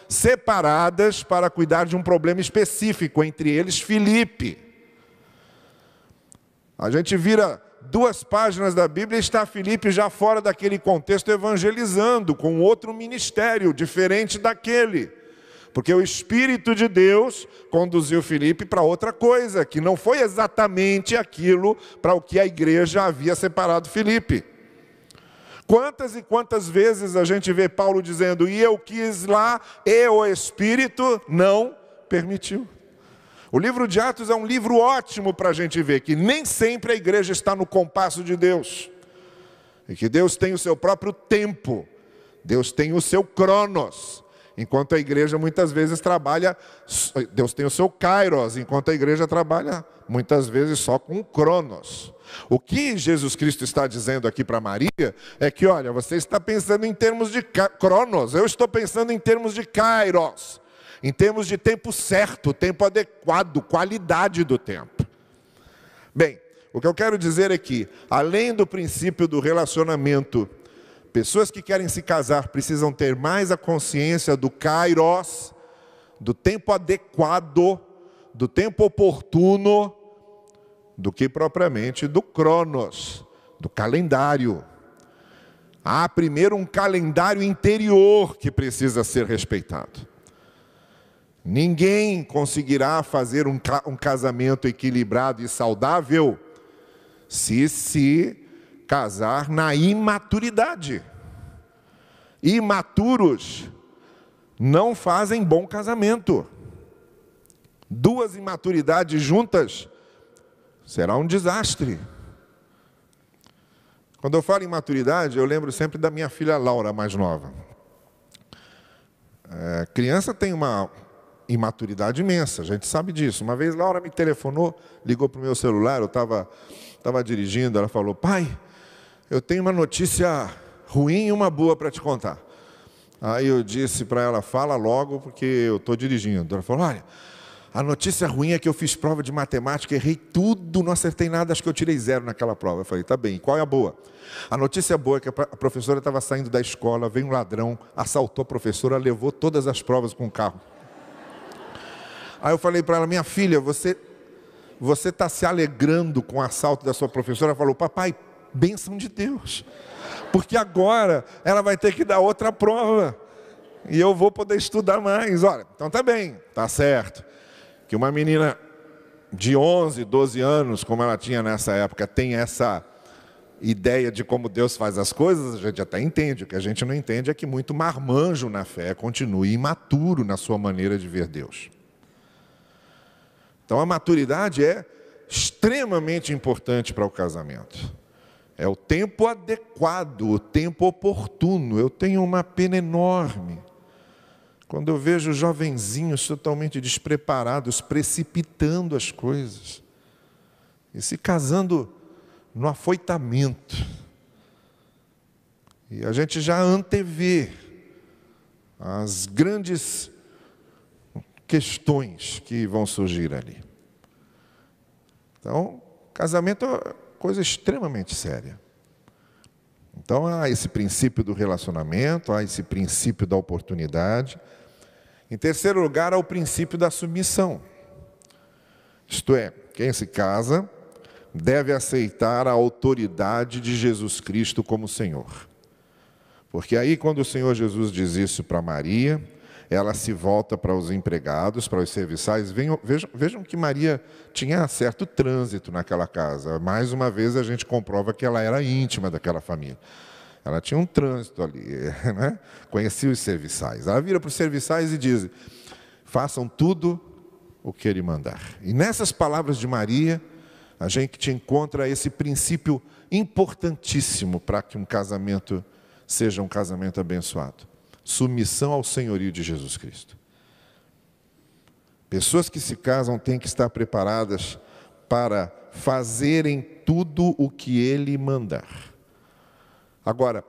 separadas para cuidar de um problema específico, entre eles Filipe. A gente vira 2 páginas da Bíblia e está Filipe já fora daquele contexto evangelizando, com outro ministério diferente daquele. Porque o Espírito de Deus conduziu Filipe para outra coisa, que não foi exatamente aquilo para o que a igreja havia separado Filipe. Quantas e quantas vezes a gente vê Paulo dizendo, e eu quis lá, e o Espírito não permitiu. O livro de Atos é um livro ótimo para a gente ver que nem sempre a igreja está no compasso de Deus. E que Deus tem o seu próprio tempo, Deus tem o seu cronos. Enquanto a igreja muitas vezes trabalha, Deus tem o seu kairos, enquanto a igreja trabalha muitas vezes só com o cronos. O que Jesus Cristo está dizendo aqui para Maria é que, olha, você está pensando em termos de cronos, eu estou pensando em termos de kairos, em termos de tempo certo, tempo adequado, qualidade do tempo. Bem, o que eu quero dizer é que, além do princípio do relacionamento, pessoas que querem se casar precisam ter mais a consciência do kairos, do tempo adequado, do tempo oportuno, do que propriamente do cronos, do calendário. Há primeiro um calendário interior que precisa ser respeitado. Ninguém conseguirá fazer um casamento equilibrado e saudável se casar na imaturidade. Imaturos não fazem bom casamento. 2 imaturidades juntas será um desastre. Quando eu falo em maturidade, eu lembro sempre da minha filha Laura, mais nova. Criança tem uma imaturidade imensa, a gente sabe disso. Uma vez Laura me telefonou, ligou para o meu celular, eu estava dirigindo, ela falou: pai, eu tenho uma notícia ruim e uma boa para te contar. Aí eu disse para ela: fala logo, porque eu estou dirigindo. Ela falou: olha, a notícia ruim é que eu fiz prova de matemática, errei tudo, não acertei nada, acho que eu tirei 0 naquela prova. Eu falei: tá bem, qual é a boa? A notícia boa é que a professora estava saindo da escola, veio um ladrão, assaltou a professora, levou todas as provas com o carro. Aí eu falei para ela: minha filha, você está se alegrando com o assalto da sua professora? Ela falou: papai, bênção de Deus, porque agora ela vai ter que dar outra prova, e eu vou poder estudar mais. Olha, então tá bem, tá certo, que uma menina de 11, 12 anos, como ela tinha nessa época, tem essa ideia de como Deus faz as coisas, a gente até entende. O que a gente não entende é que muito marmanjo na fé continue imaturo na sua maneira de ver Deus. Então a maturidade é extremamente importante para o casamento. É o tempo adequado, o tempo oportuno. Eu tenho uma pena enorme quando eu vejo jovenzinhos totalmente despreparados, precipitando as coisas e se casando no afoitamento. E a gente já antevê as grandes questões que vão surgir ali. Então, casamento é coisa extremamente séria. Então, há esse princípio do relacionamento, há esse princípio da oportunidade. Em terceiro lugar, há o princípio da submissão. Isto é, quem se casa deve aceitar a autoridade de Jesus Cristo como Senhor. Porque aí, quando o Senhor Jesus diz isso para Maria, ela se volta para os empregados, para os serviçais. Vejam que Maria tinha certo trânsito naquela casa. Mais uma vez a gente comprova que ela era íntima daquela família. Ela tinha um trânsito ali, né? Conhecia os serviçais. Ela vira para os serviçais e diz: façam tudo o que ele mandar. E nessas palavras de Maria, a gente encontra esse princípio importantíssimo para que um casamento seja um casamento abençoado. Submissão ao senhorio de Jesus Cristo. Pessoas que se casam têm que estar preparadas para fazerem tudo o que Ele mandar. Agora,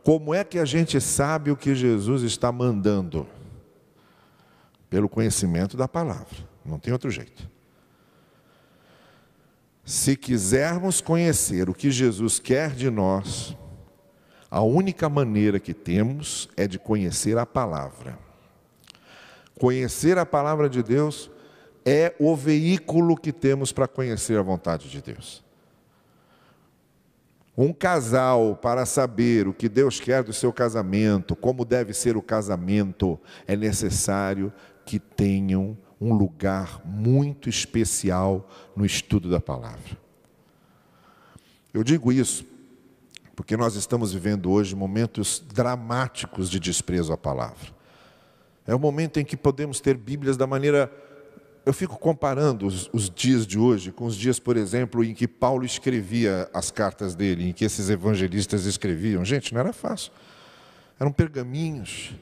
como é que a gente sabe o que Jesus está mandando? Pelo conhecimento da palavra, não tem outro jeito. Se quisermos conhecer o que Jesus quer de nós, a única maneira que temos é de conhecer a palavra. Conhecer a palavra de Deus é o veículo que temos para conhecer a vontade de Deus. Um casal, para saber o que Deus quer do seu casamento, como deve ser o casamento, é necessário que tenham um lugar muito especial no estudo da palavra. Eu digo isso porque nós estamos vivendo hoje momentos dramáticos de desprezo à palavra. É o momento em que podemos ter Bíblias da maneira... Eu fico comparando os dias de hoje com os dias, por exemplo, em que Paulo escrevia as cartas dele, em que esses evangelistas escreviam. Gente, não era fácil. Eram pergaminhos,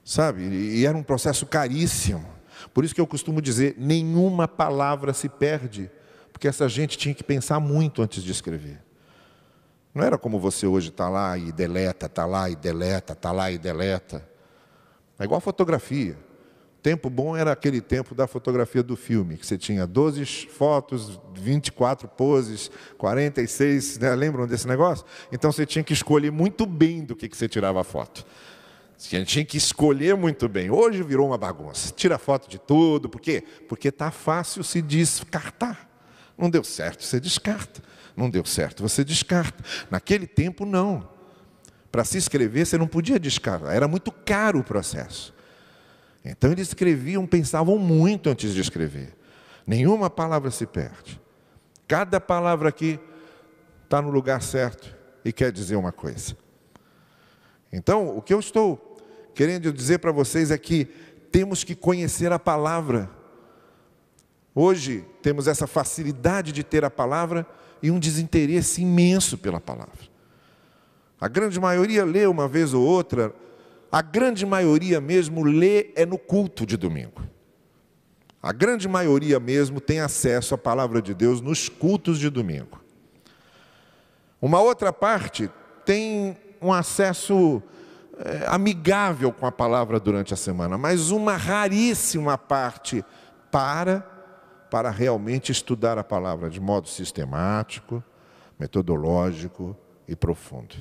sabe? E era um processo caríssimo. Por isso que eu costumo dizer, nenhuma palavra se perde, porque essa gente tinha que pensar muito antes de escrever. Não era como você hoje está lá e deleta, está lá e deleta, está lá e deleta. É igual a fotografia. O tempo bom era aquele tempo da fotografia do filme, que você tinha 12 fotos, 24 poses, 46, né? Lembram desse negócio? Então você tinha que escolher muito bem do que você tirava a foto. Você tinha que escolher muito bem. Hoje virou uma bagunça. Tira foto de tudo. Por quê? Porque está fácil se descartar. Não deu certo, você descarta. Não deu certo, você descarta. Naquele tempo, não. Para se escrever, você não podia descartar. Era muito caro o processo. Então, eles escreviam, pensavam muito antes de escrever. Nenhuma palavra se perde. Cada palavra aqui está no lugar certo e quer dizer uma coisa. Então, o que eu estou querendo dizer para vocês é que temos que conhecer a palavra. Hoje temos essa facilidade de ter a palavra e um desinteresse imenso pela palavra. A grande maioria lê uma vez ou outra, a grande maioria mesmo lê no culto de domingo. A grande maioria mesmo tem acesso à palavra de Deus nos cultos de domingo. Uma outra parte tem um acesso amigável com a palavra durante a semana, mas uma raríssima parte para realmente estudar a palavra de modo sistemático, metodológico e profundo.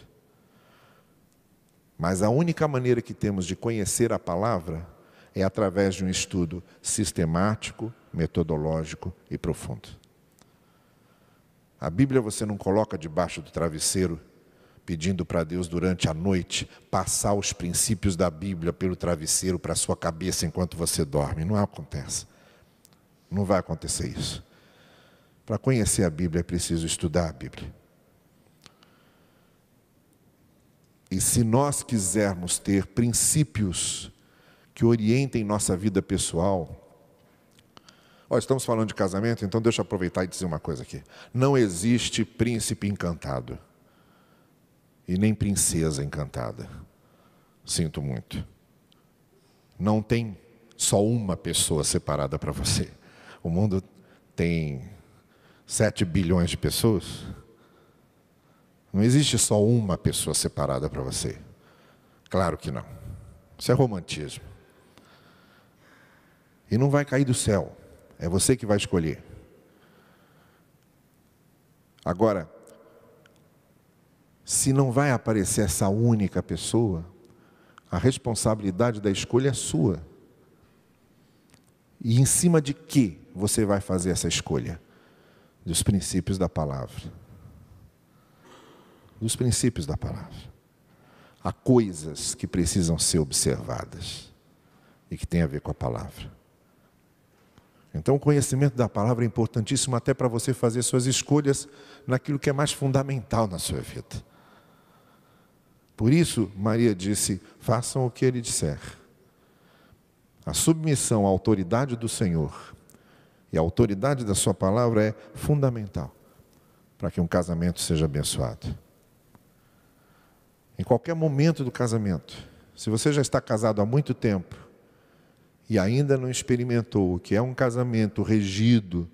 Mas a única maneira que temos de conhecer a palavra é através de um estudo sistemático, metodológico e profundo. A Bíblia você não coloca debaixo do travesseiro, pedindo para Deus durante a noite passar os princípios da Bíblia pelo travesseiro para a sua cabeça enquanto você dorme. Não acontece. Não vai acontecer isso. Para conhecer a Bíblia é preciso estudar a Bíblia. E se nós quisermos ter princípios que orientem nossa vida pessoal... estamos falando de casamento, então deixa eu aproveitar e dizer uma coisa aqui. Não existe príncipe encantado. E nem princesa encantada. Sinto muito. Não tem só uma pessoa separada para você. O mundo tem 7 bilhões de pessoas. Não existe só uma pessoa separada para você. Claro que não. Isso é romantismo. E não vai cair do céu. É você que vai escolher. Agora, se não vai aparecer essa única pessoa, a responsabilidade da escolha é sua. E em cima de que você vai fazer essa escolha? Dos princípios da palavra. Dos princípios da palavra. Há coisas que precisam ser observadas e que têm a ver com a palavra. Então o conhecimento da palavra é importantíssimo até para você fazer suas escolhas naquilo que é mais fundamental na sua vida. Por isso, Maria disse, façam o que ele disser. A submissão à autoridade do Senhor e a autoridade da sua palavra é fundamental para que um casamento seja abençoado. Em qualquer momento do casamento, se você já está casado há muito tempo e ainda não experimentou o que é um casamento regido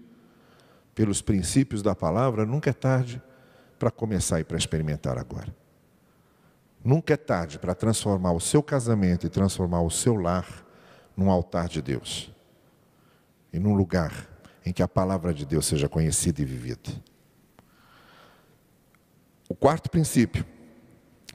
pelos princípios da palavra, nunca é tarde para começar e para experimentar agora. Nunca é tarde para transformar o seu casamento e transformar o seu lar num altar de Deus. E num lugar em que a palavra de Deus seja conhecida e vivida. O quarto princípio,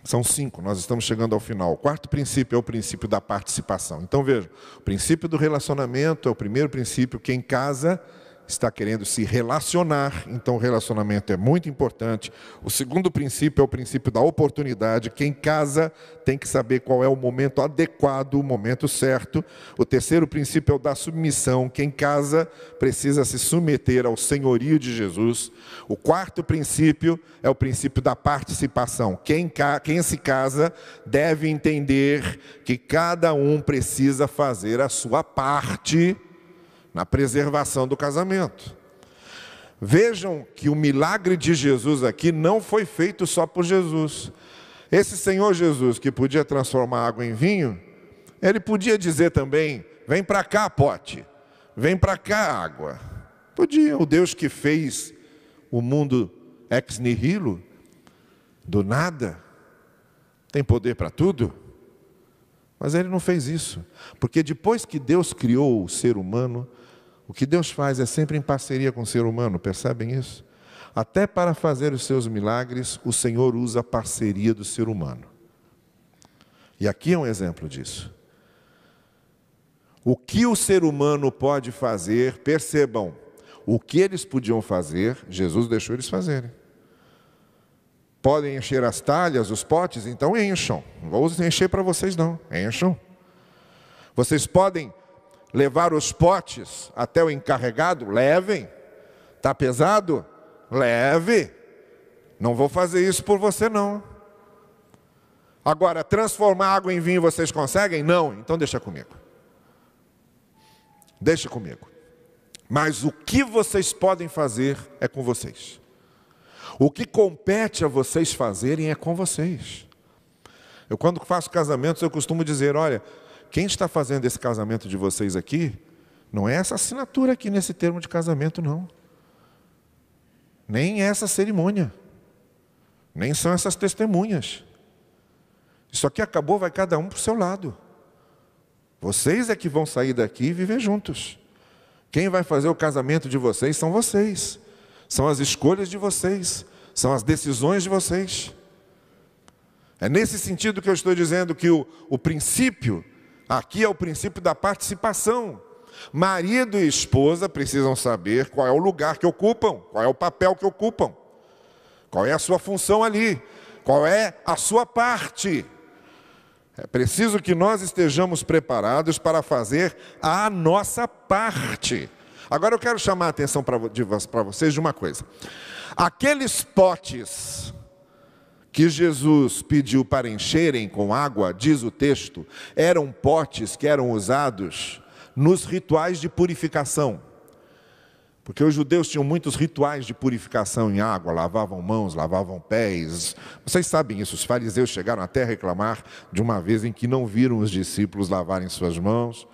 são 5, nós estamos chegando ao final. O quarto princípio é o princípio da participação. Então veja, o princípio do relacionamento é o primeiro princípio. Quem casa está querendo se relacionar, então o relacionamento é muito importante. O segundo princípio é o princípio da oportunidade. Quem casa tem que saber qual é o momento adequado, o momento certo. O terceiro princípio é o da submissão. Quem casa precisa se submeter ao senhorio de Jesus. O quarto princípio é o princípio da participação. Quem se casa deve entender que cada um precisa fazer a sua parte na preservação do casamento. Vejam que o milagre de Jesus aqui não foi feito só por Jesus. Esse Senhor Jesus que podia transformar água em vinho, ele podia dizer também, vem para cá pote, vem para cá água. Podia, o Deus que fez o mundo ex nihilo, do nada, tem poder para tudo. Mas ele não fez isso, porque depois que Deus criou o ser humano, o que Deus faz é sempre em parceria com o ser humano, percebem isso? Até para fazer os seus milagres, o Senhor usa a parceria do ser humano. E aqui é um exemplo disso. O que o ser humano pode fazer, percebam, o que eles podiam fazer, Jesus deixou eles fazerem. Podem encher as talhas, os potes, então encham. Não vou encher para vocês não, encham. Vocês podem levar os potes até o encarregado? Levem. Está pesado? Leve. Não vou fazer isso por você não. Agora, transformar água em vinho vocês conseguem? Não, então deixa comigo. Deixa comigo. Mas o que vocês podem fazer é com vocês. O que compete a vocês fazerem é com vocês. Eu, quando faço casamentos, eu costumo dizer, olha, quem está fazendo esse casamento de vocês aqui, não é essa assinatura aqui nesse termo de casamento, não. Nem essa cerimônia. Nem são essas testemunhas. Isso aqui acabou, vai cada um para o seu lado. Vocês é que vão sair daqui e viver juntos. Quem vai fazer o casamento de vocês são vocês. São as escolhas de vocês. São as decisões de vocês. É nesse sentido que eu estou dizendo que o princípio, aqui é o princípio da participação. Marido e esposa precisam saber qual é o lugar que ocupam, qual é o papel que ocupam, qual é a sua função ali, qual é a sua parte. É preciso que nós estejamos preparados para fazer a nossa parte. Agora eu quero chamar a atenção para vocês de uma coisa. Aqueles potes que Jesus pediu para encherem com água, diz o texto, eram potes que eram usados nos rituais de purificação. Porque os judeus tinham muitos rituais de purificação em água, lavavam mãos, lavavam pés. Vocês sabem isso, os fariseus chegaram até a reclamar de uma vez em que não viram os discípulos lavarem suas mãos.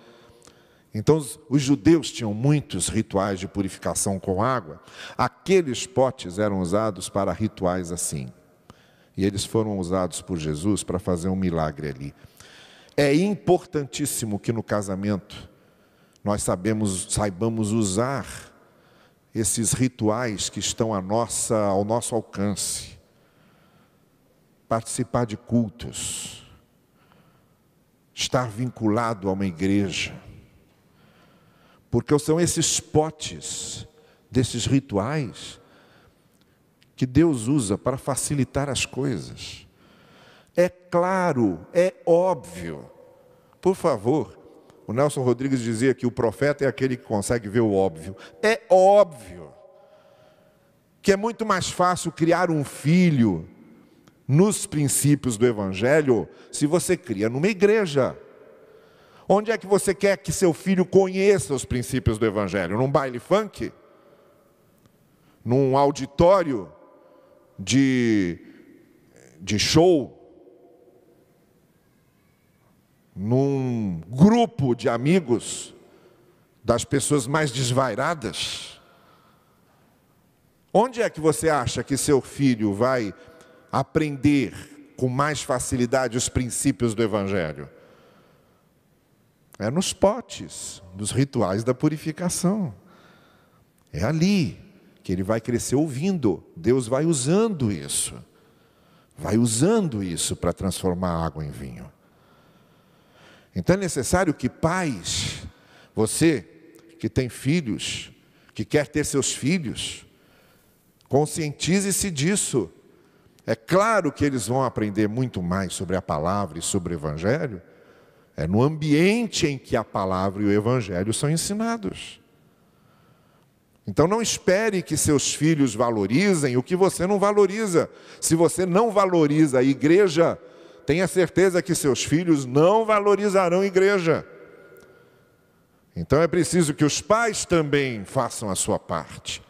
Então os judeus tinham muitos rituais de purificação com água. Aqueles potes eram usados para rituais assim. E eles foram usados por Jesus para fazer um milagre ali. É importantíssimo que no casamento nós saibamos usar esses rituais que estão ao nosso alcance. Participar de cultos. Estar vinculado a uma igreja. Porque são esses potes desses rituais que Deus usa para facilitar as coisas. É claro, é óbvio. Por favor, o Nelson Rodrigues dizia que o profeta é aquele que consegue ver o óbvio. É óbvio que é muito mais fácil criar um filho nos princípios do Evangelho se você cria numa igreja. Onde é que você quer que seu filho conheça os princípios do Evangelho? Num baile funk? Num auditório de show? Num grupo de amigos das pessoas mais desvairadas? Onde é que você acha que seu filho vai aprender com mais facilidade os princípios do Evangelho? É nos potes, nos rituais da purificação. É ali que ele vai crescer ouvindo. Deus vai usando isso. Vai usando isso para transformar a água em vinho. Então é necessário que pais, você que tem filhos, que quer ter seus filhos, conscientize-se disso. É claro que eles vão aprender muito mais sobre a palavra e sobre o Evangelho. É no ambiente em que a palavra e o Evangelho são ensinados. Então não espere que seus filhos valorizem o que você não valoriza. Se você não valoriza a igreja, tenha certeza que seus filhos não valorizarão a igreja. Então é preciso que os pais também façam a sua parte.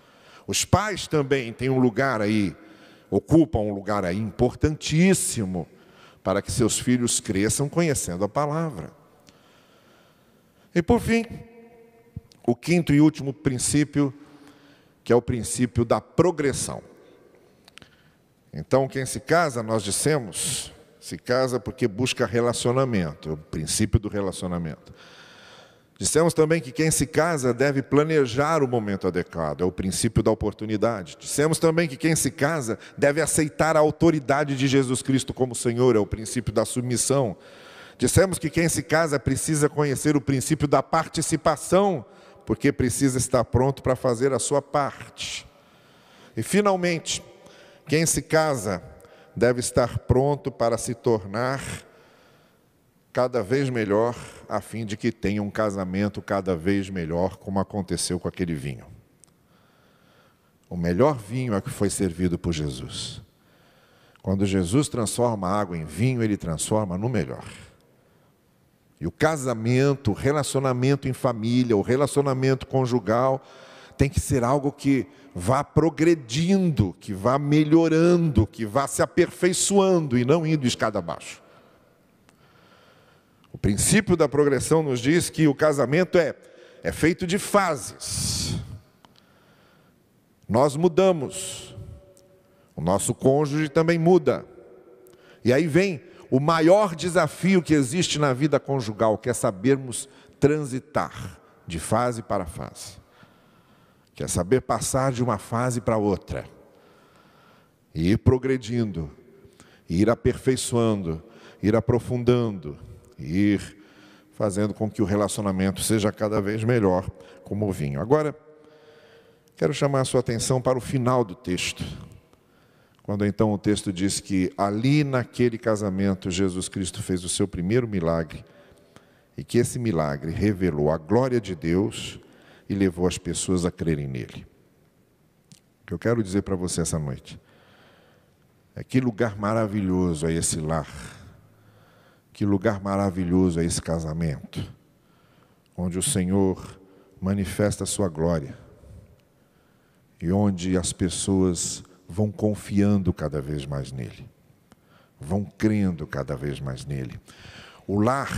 Os pais também têm um lugar aí, ocupam um lugar aí importantíssimo, para que seus filhos cresçam conhecendo a palavra. E por fim, o quinto e último princípio, que é o princípio da progressão. Então, quem se casa, nós dissemos, se casa porque busca relacionamento, é o princípio do relacionamento. Dissemos também que quem se casa deve planejar o momento adequado, é o princípio da oportunidade. Dissemos também que quem se casa deve aceitar a autoridade de Jesus Cristo como Senhor, é o princípio da submissão. Dissemos que quem se casa precisa conhecer o princípio da participação, porque precisa estar pronto para fazer a sua parte. E finalmente, quem se casa deve estar pronto para se tornar cada vez melhor, a fim de que tenha um casamento cada vez melhor, como aconteceu com aquele vinho. O melhor vinho é o que foi servido por Jesus. Quando Jesus transforma a água em vinho, Ele transforma no melhor. E o casamento, o relacionamento em família, o relacionamento conjugal, tem que ser algo que vá progredindo, que vá melhorando, que vá se aperfeiçoando e não indo escada abaixo. O princípio da progressão nos diz que o casamento é feito de fases. Nós mudamos, o nosso cônjuge também muda. E aí vem o maior desafio que existe na vida conjugal, que é sabermos transitar de fase para fase. Que é saber passar de uma fase para outra. E ir progredindo, ir aperfeiçoando, ir aprofundando, ir fazendo com que o relacionamento seja cada vez melhor como o vinho. Agora, quero chamar a sua atenção para o final do texto. Quando então o texto diz que ali naquele casamento Jesus Cristo fez o seu primeiro milagre e que esse milagre revelou a glória de Deus e levou as pessoas a crerem nele. O que eu quero dizer para você essa noite é que lugar maravilhoso é esse lar, que lugar maravilhoso é esse casamento, onde o Senhor manifesta a sua glória e onde as pessoas vão confiando cada vez mais nele, vão crendo cada vez mais nele. O lar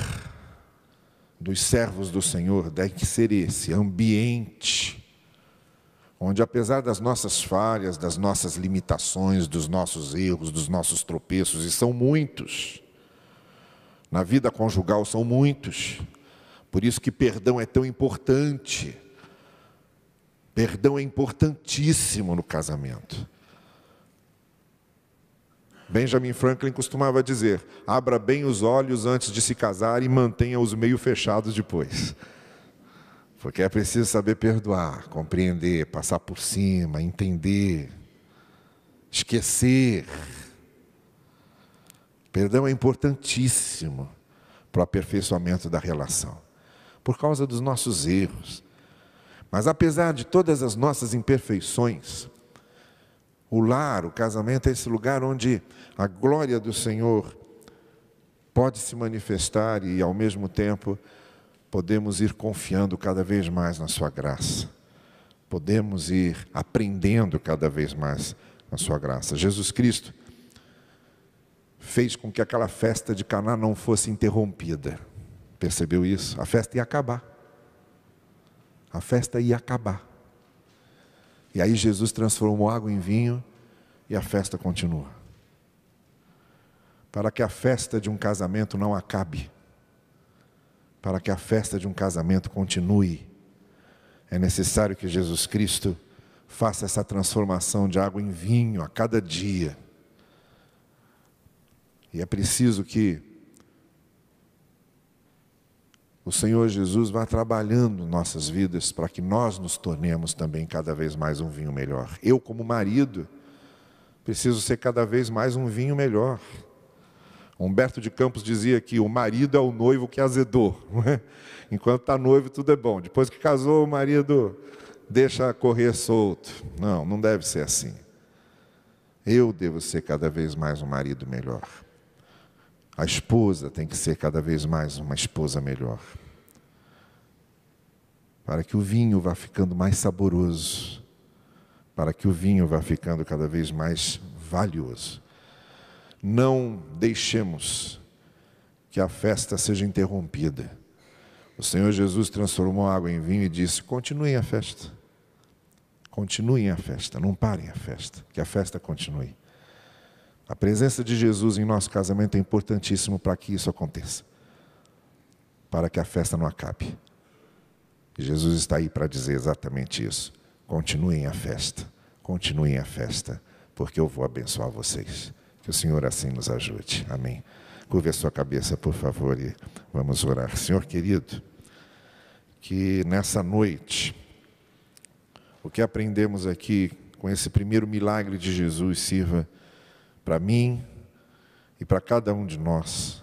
dos servos do Senhor deve ser esse ambiente onde, apesar das nossas falhas, das nossas limitações, dos nossos erros, dos nossos tropeços, e são muitos, na vida conjugal são muitos, por isso que perdão é tão importante. Perdão é importantíssimo no casamento. Benjamin Franklin costumava dizer: abra bem os olhos antes de se casar e mantenha-os meio fechados depois. Porque é preciso saber perdoar, compreender, passar por cima, entender, esquecer. Perdão é importantíssimo para o aperfeiçoamento da relação, por causa dos nossos erros. Mas apesar de todas as nossas imperfeições, o lar, o casamento é esse lugar onde a glória do Senhor pode se manifestar e, ao mesmo tempo, podemos ir confiando cada vez mais na sua graça. Podemos ir aprendendo cada vez mais na sua graça. Jesus Cristo fez com que aquela festa de Caná não fosse interrompida. Percebeu isso? A festa ia acabar. A festa ia acabar. E aí Jesus transformou água em vinho e a festa continua. Para que a festa de um casamento não acabe, para que a festa de um casamento continue, é necessário que Jesus Cristo faça essa transformação de água em vinho a cada dia. E é preciso que o Senhor Jesus vá trabalhando nossas vidas para que nós nos tornemos também cada vez mais um vinho melhor. Eu, como marido, preciso ser cada vez mais um vinho melhor. Humberto de Campos dizia que o marido é o noivo que azedou. Não é? Enquanto está noivo tudo é bom. Depois que casou, o marido deixa correr solto. Não, não deve ser assim. Eu devo ser cada vez mais um marido melhor. A esposa tem que ser cada vez mais uma esposa melhor. Para que o vinho vá ficando mais saboroso. Para que o vinho vá ficando cada vez mais valioso. Não deixemos que a festa seja interrompida. O Senhor Jesus transformou a água em vinho e disse: continuem a festa. Continuem a festa, não parem a festa. Que a festa continue. A presença de Jesus em nosso casamento é importantíssimo para que isso aconteça. Para que a festa não acabe. E Jesus está aí para dizer exatamente isso. Continuem a festa. Continuem a festa. Porque eu vou abençoar vocês. Que o Senhor assim nos ajude. Amém. Curve a sua cabeça, por favor, e vamos orar. Senhor querido, que nessa noite, o que aprendemos aqui com esse primeiro milagre de Jesus sirva para mim e para cada um de nós,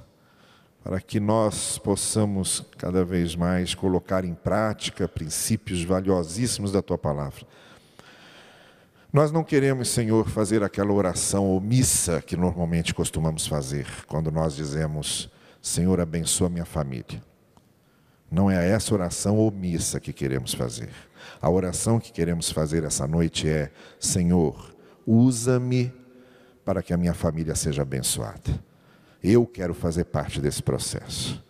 para que nós possamos cada vez mais colocar em prática princípios valiosíssimos da Tua Palavra. Nós não queremos, Senhor, fazer aquela oração omissa que normalmente costumamos fazer, quando nós dizemos: Senhor, abençoa minha família. Não é essa oração omissa que queremos fazer. A oração que queremos fazer essa noite é: Senhor, usa-me para que a minha família seja abençoada. Eu quero fazer parte desse processo.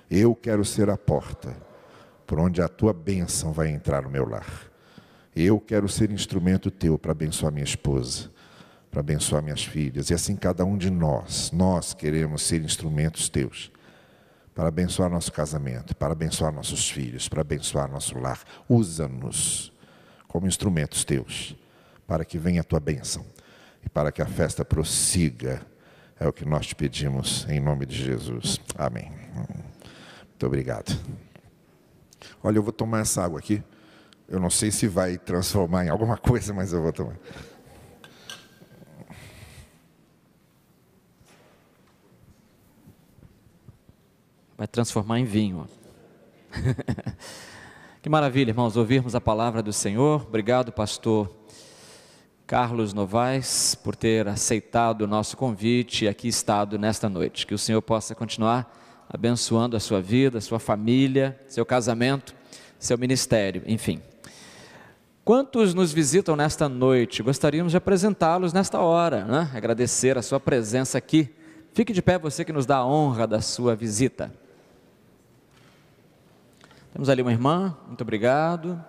Eu quero ser a porta por onde a tua bênção vai entrar no meu lar. Eu quero ser instrumento teu para abençoar minha esposa, para abençoar minhas filhas. E assim cada um de nós queremos ser instrumentos teus para abençoar nosso casamento, para abençoar nossos filhos, para abençoar nosso lar. Usa-nos como instrumentos teus, para que venha a tua bênção e para que a festa prossiga. É o que nós te pedimos em nome de Jesus. Amém. Muito obrigado. Olha, eu vou tomar essa água aqui. Eu não sei se vai transformar em alguma coisa, mas eu vou tomar. Vai transformar em vinho. Que maravilha, irmãos, ouvirmos a palavra do Senhor. Obrigado, pastor Carlos Novaes, por ter aceitado o nosso convite e aqui estado nesta noite. Que o Senhor possa continuar abençoando a sua vida, a sua família, seu casamento, seu ministério, enfim. Quantos nos visitam nesta noite? Gostaríamos de apresentá-los nesta hora, né? Agradecer a sua presença aqui. Fique de pé, você que nos dá a honra da sua visita. Temos ali uma irmã, muito obrigado.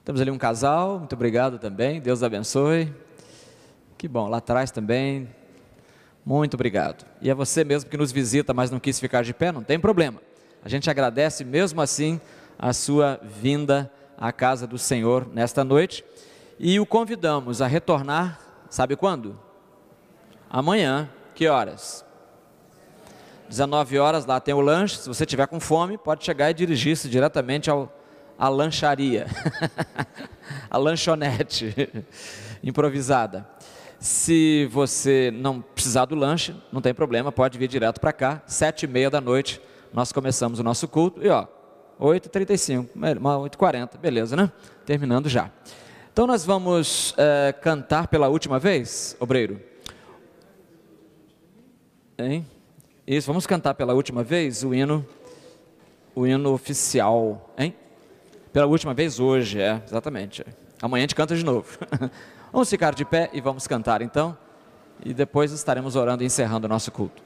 Temos ali um casal, muito obrigado também, Deus abençoe. Que bom, lá atrás também, muito obrigado. E é você mesmo que nos visita, mas não quis ficar de pé, não tem problema. A gente agradece mesmo assim a sua vinda à casa do Senhor nesta noite. E o convidamos a retornar, sabe quando? Amanhã, que horas? 19 horas, lá tem o lanche. Se você tiver com fome, pode chegar e dirigir-se diretamente à lancharia, a lanchonete improvisada. Se você não precisar do lanche, não tem problema, pode vir direto para cá. 7h30 da noite, nós começamos o nosso culto. E ó, 8h35, 8h40, beleza, né? Terminando já. Então nós vamos cantar pela última vez, obreiro? Hein? Isso, vamos cantar pela última vez o hino oficial, hein? Pela última vez hoje, exatamente. Amanhã a gente canta de novo. Vamos ficar de pé e vamos cantar então, e depois estaremos orando e encerrando o nosso culto.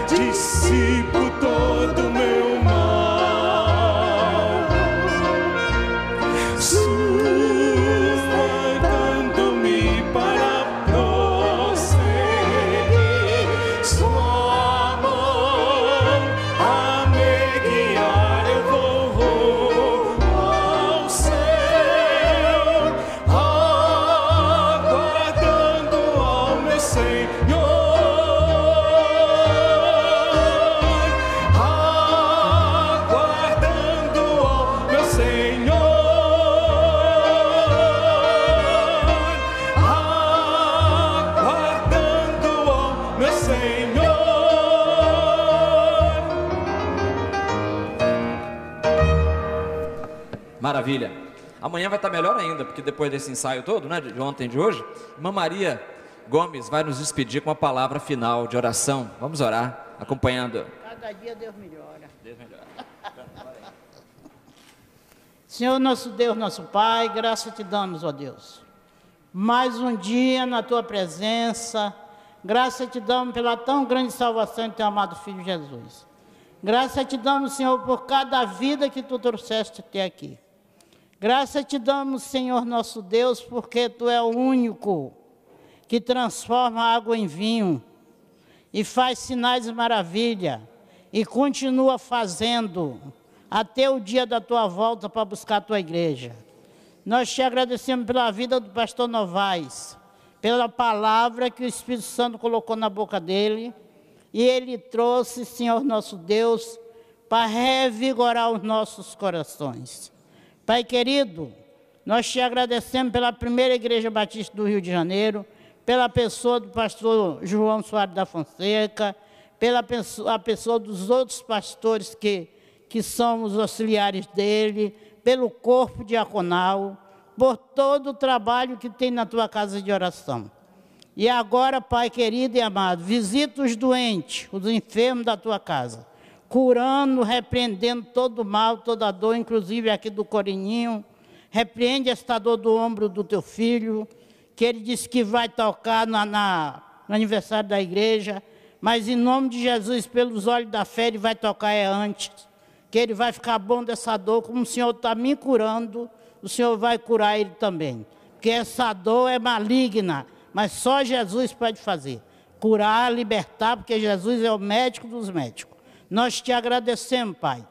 Dissipo todo meu mal. Maravilha. Amanhã vai estar melhor ainda, porque depois desse ensaio todo, né, de ontem e de hoje, irmã Maria Gomes vai nos despedir com uma palavra final de oração. Vamos orar, acompanhando. Cada dia Deus melhora. Deus melhora. Senhor nosso Deus, nosso Pai, graça te damos, ó Deus. Mais um dia na tua presença, graça te damos pela tão grande salvação de teu amado Filho Jesus. Graça te damos, Senhor, por cada vida que tu trouxeste até aqui. Graça te damos, Senhor nosso Deus, porque tu é o único que transforma a água em vinho e faz sinais e maravilha e continua fazendo até o dia da tua volta para buscar a tua igreja. Nós te agradecemos pela vida do pastor Novaes, pela palavra que o Espírito Santo colocou na boca dele, e ele trouxe, Senhor nosso Deus, para revigorar os nossos corações. Pai querido, nós te agradecemos pela primeira Igreja Batista do Rio de Janeiro, pela pessoa do pastor João Soares da Fonseca, pela pessoa dos outros pastores que são os auxiliares dele, pelo corpo diaconal, por todo o trabalho que tem na tua casa de oração. E agora, Pai querido e amado, visita os doentes, os enfermos da tua casa, curando, repreendendo todo o mal, toda a dor, inclusive aqui do Corininho. Repreende esta dor do ombro do teu filho, que ele disse que vai tocar no aniversário da igreja, mas em nome de Jesus, pelos olhos da fé, ele vai tocar antes, que ele vai ficar bom dessa dor, como o Senhor está me curando, o Senhor vai curar ele também, porque essa dor é maligna, mas só Jesus pode fazer, curar, libertar, porque Jesus é o médico dos médicos. Nós te agradecemos, Pai,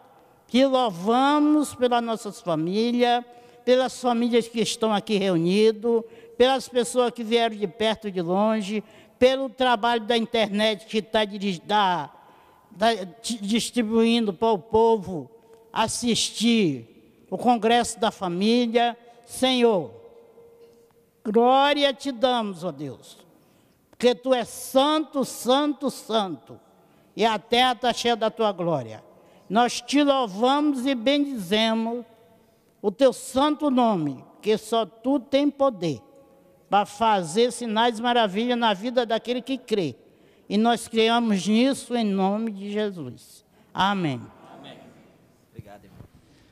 te louvamos pelas nossas famílias, pelas famílias que estão aqui reunidas, pelas pessoas que vieram de perto e de longe, pelo trabalho da internet que está distribuindo para o povo assistir o Congresso da Família. Senhor, glória te damos, ó Deus, porque tu és santo, santo, santo, e a terra está cheia da tua glória. Nós te louvamos e bendizemos o teu santo nome, que só tu tem poder para fazer sinais e maravilhas na vida daquele que crê. E nós criamos nisso em nome de Jesus. Amém. Amém. Obrigado, irmão.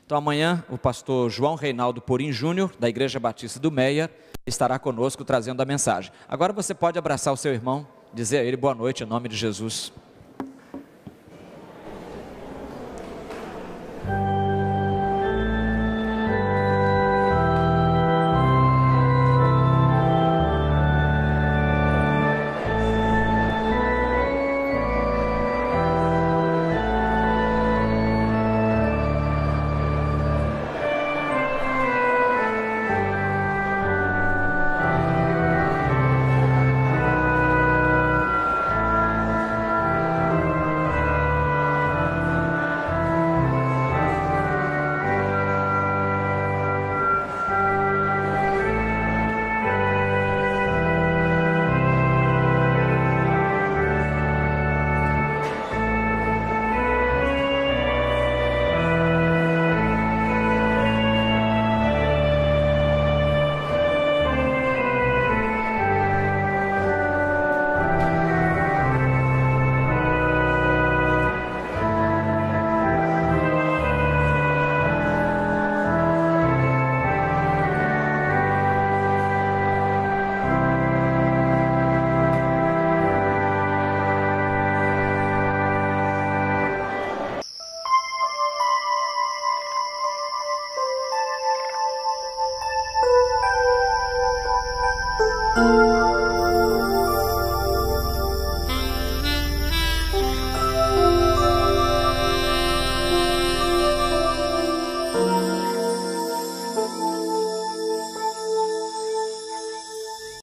Então amanhã o pastor João Reinaldo Porim Júnior, da Igreja Batista do Meia, estará conosco trazendo a mensagem. Agora você pode abraçar o seu irmão, dizer a ele boa noite em nome de Jesus. Música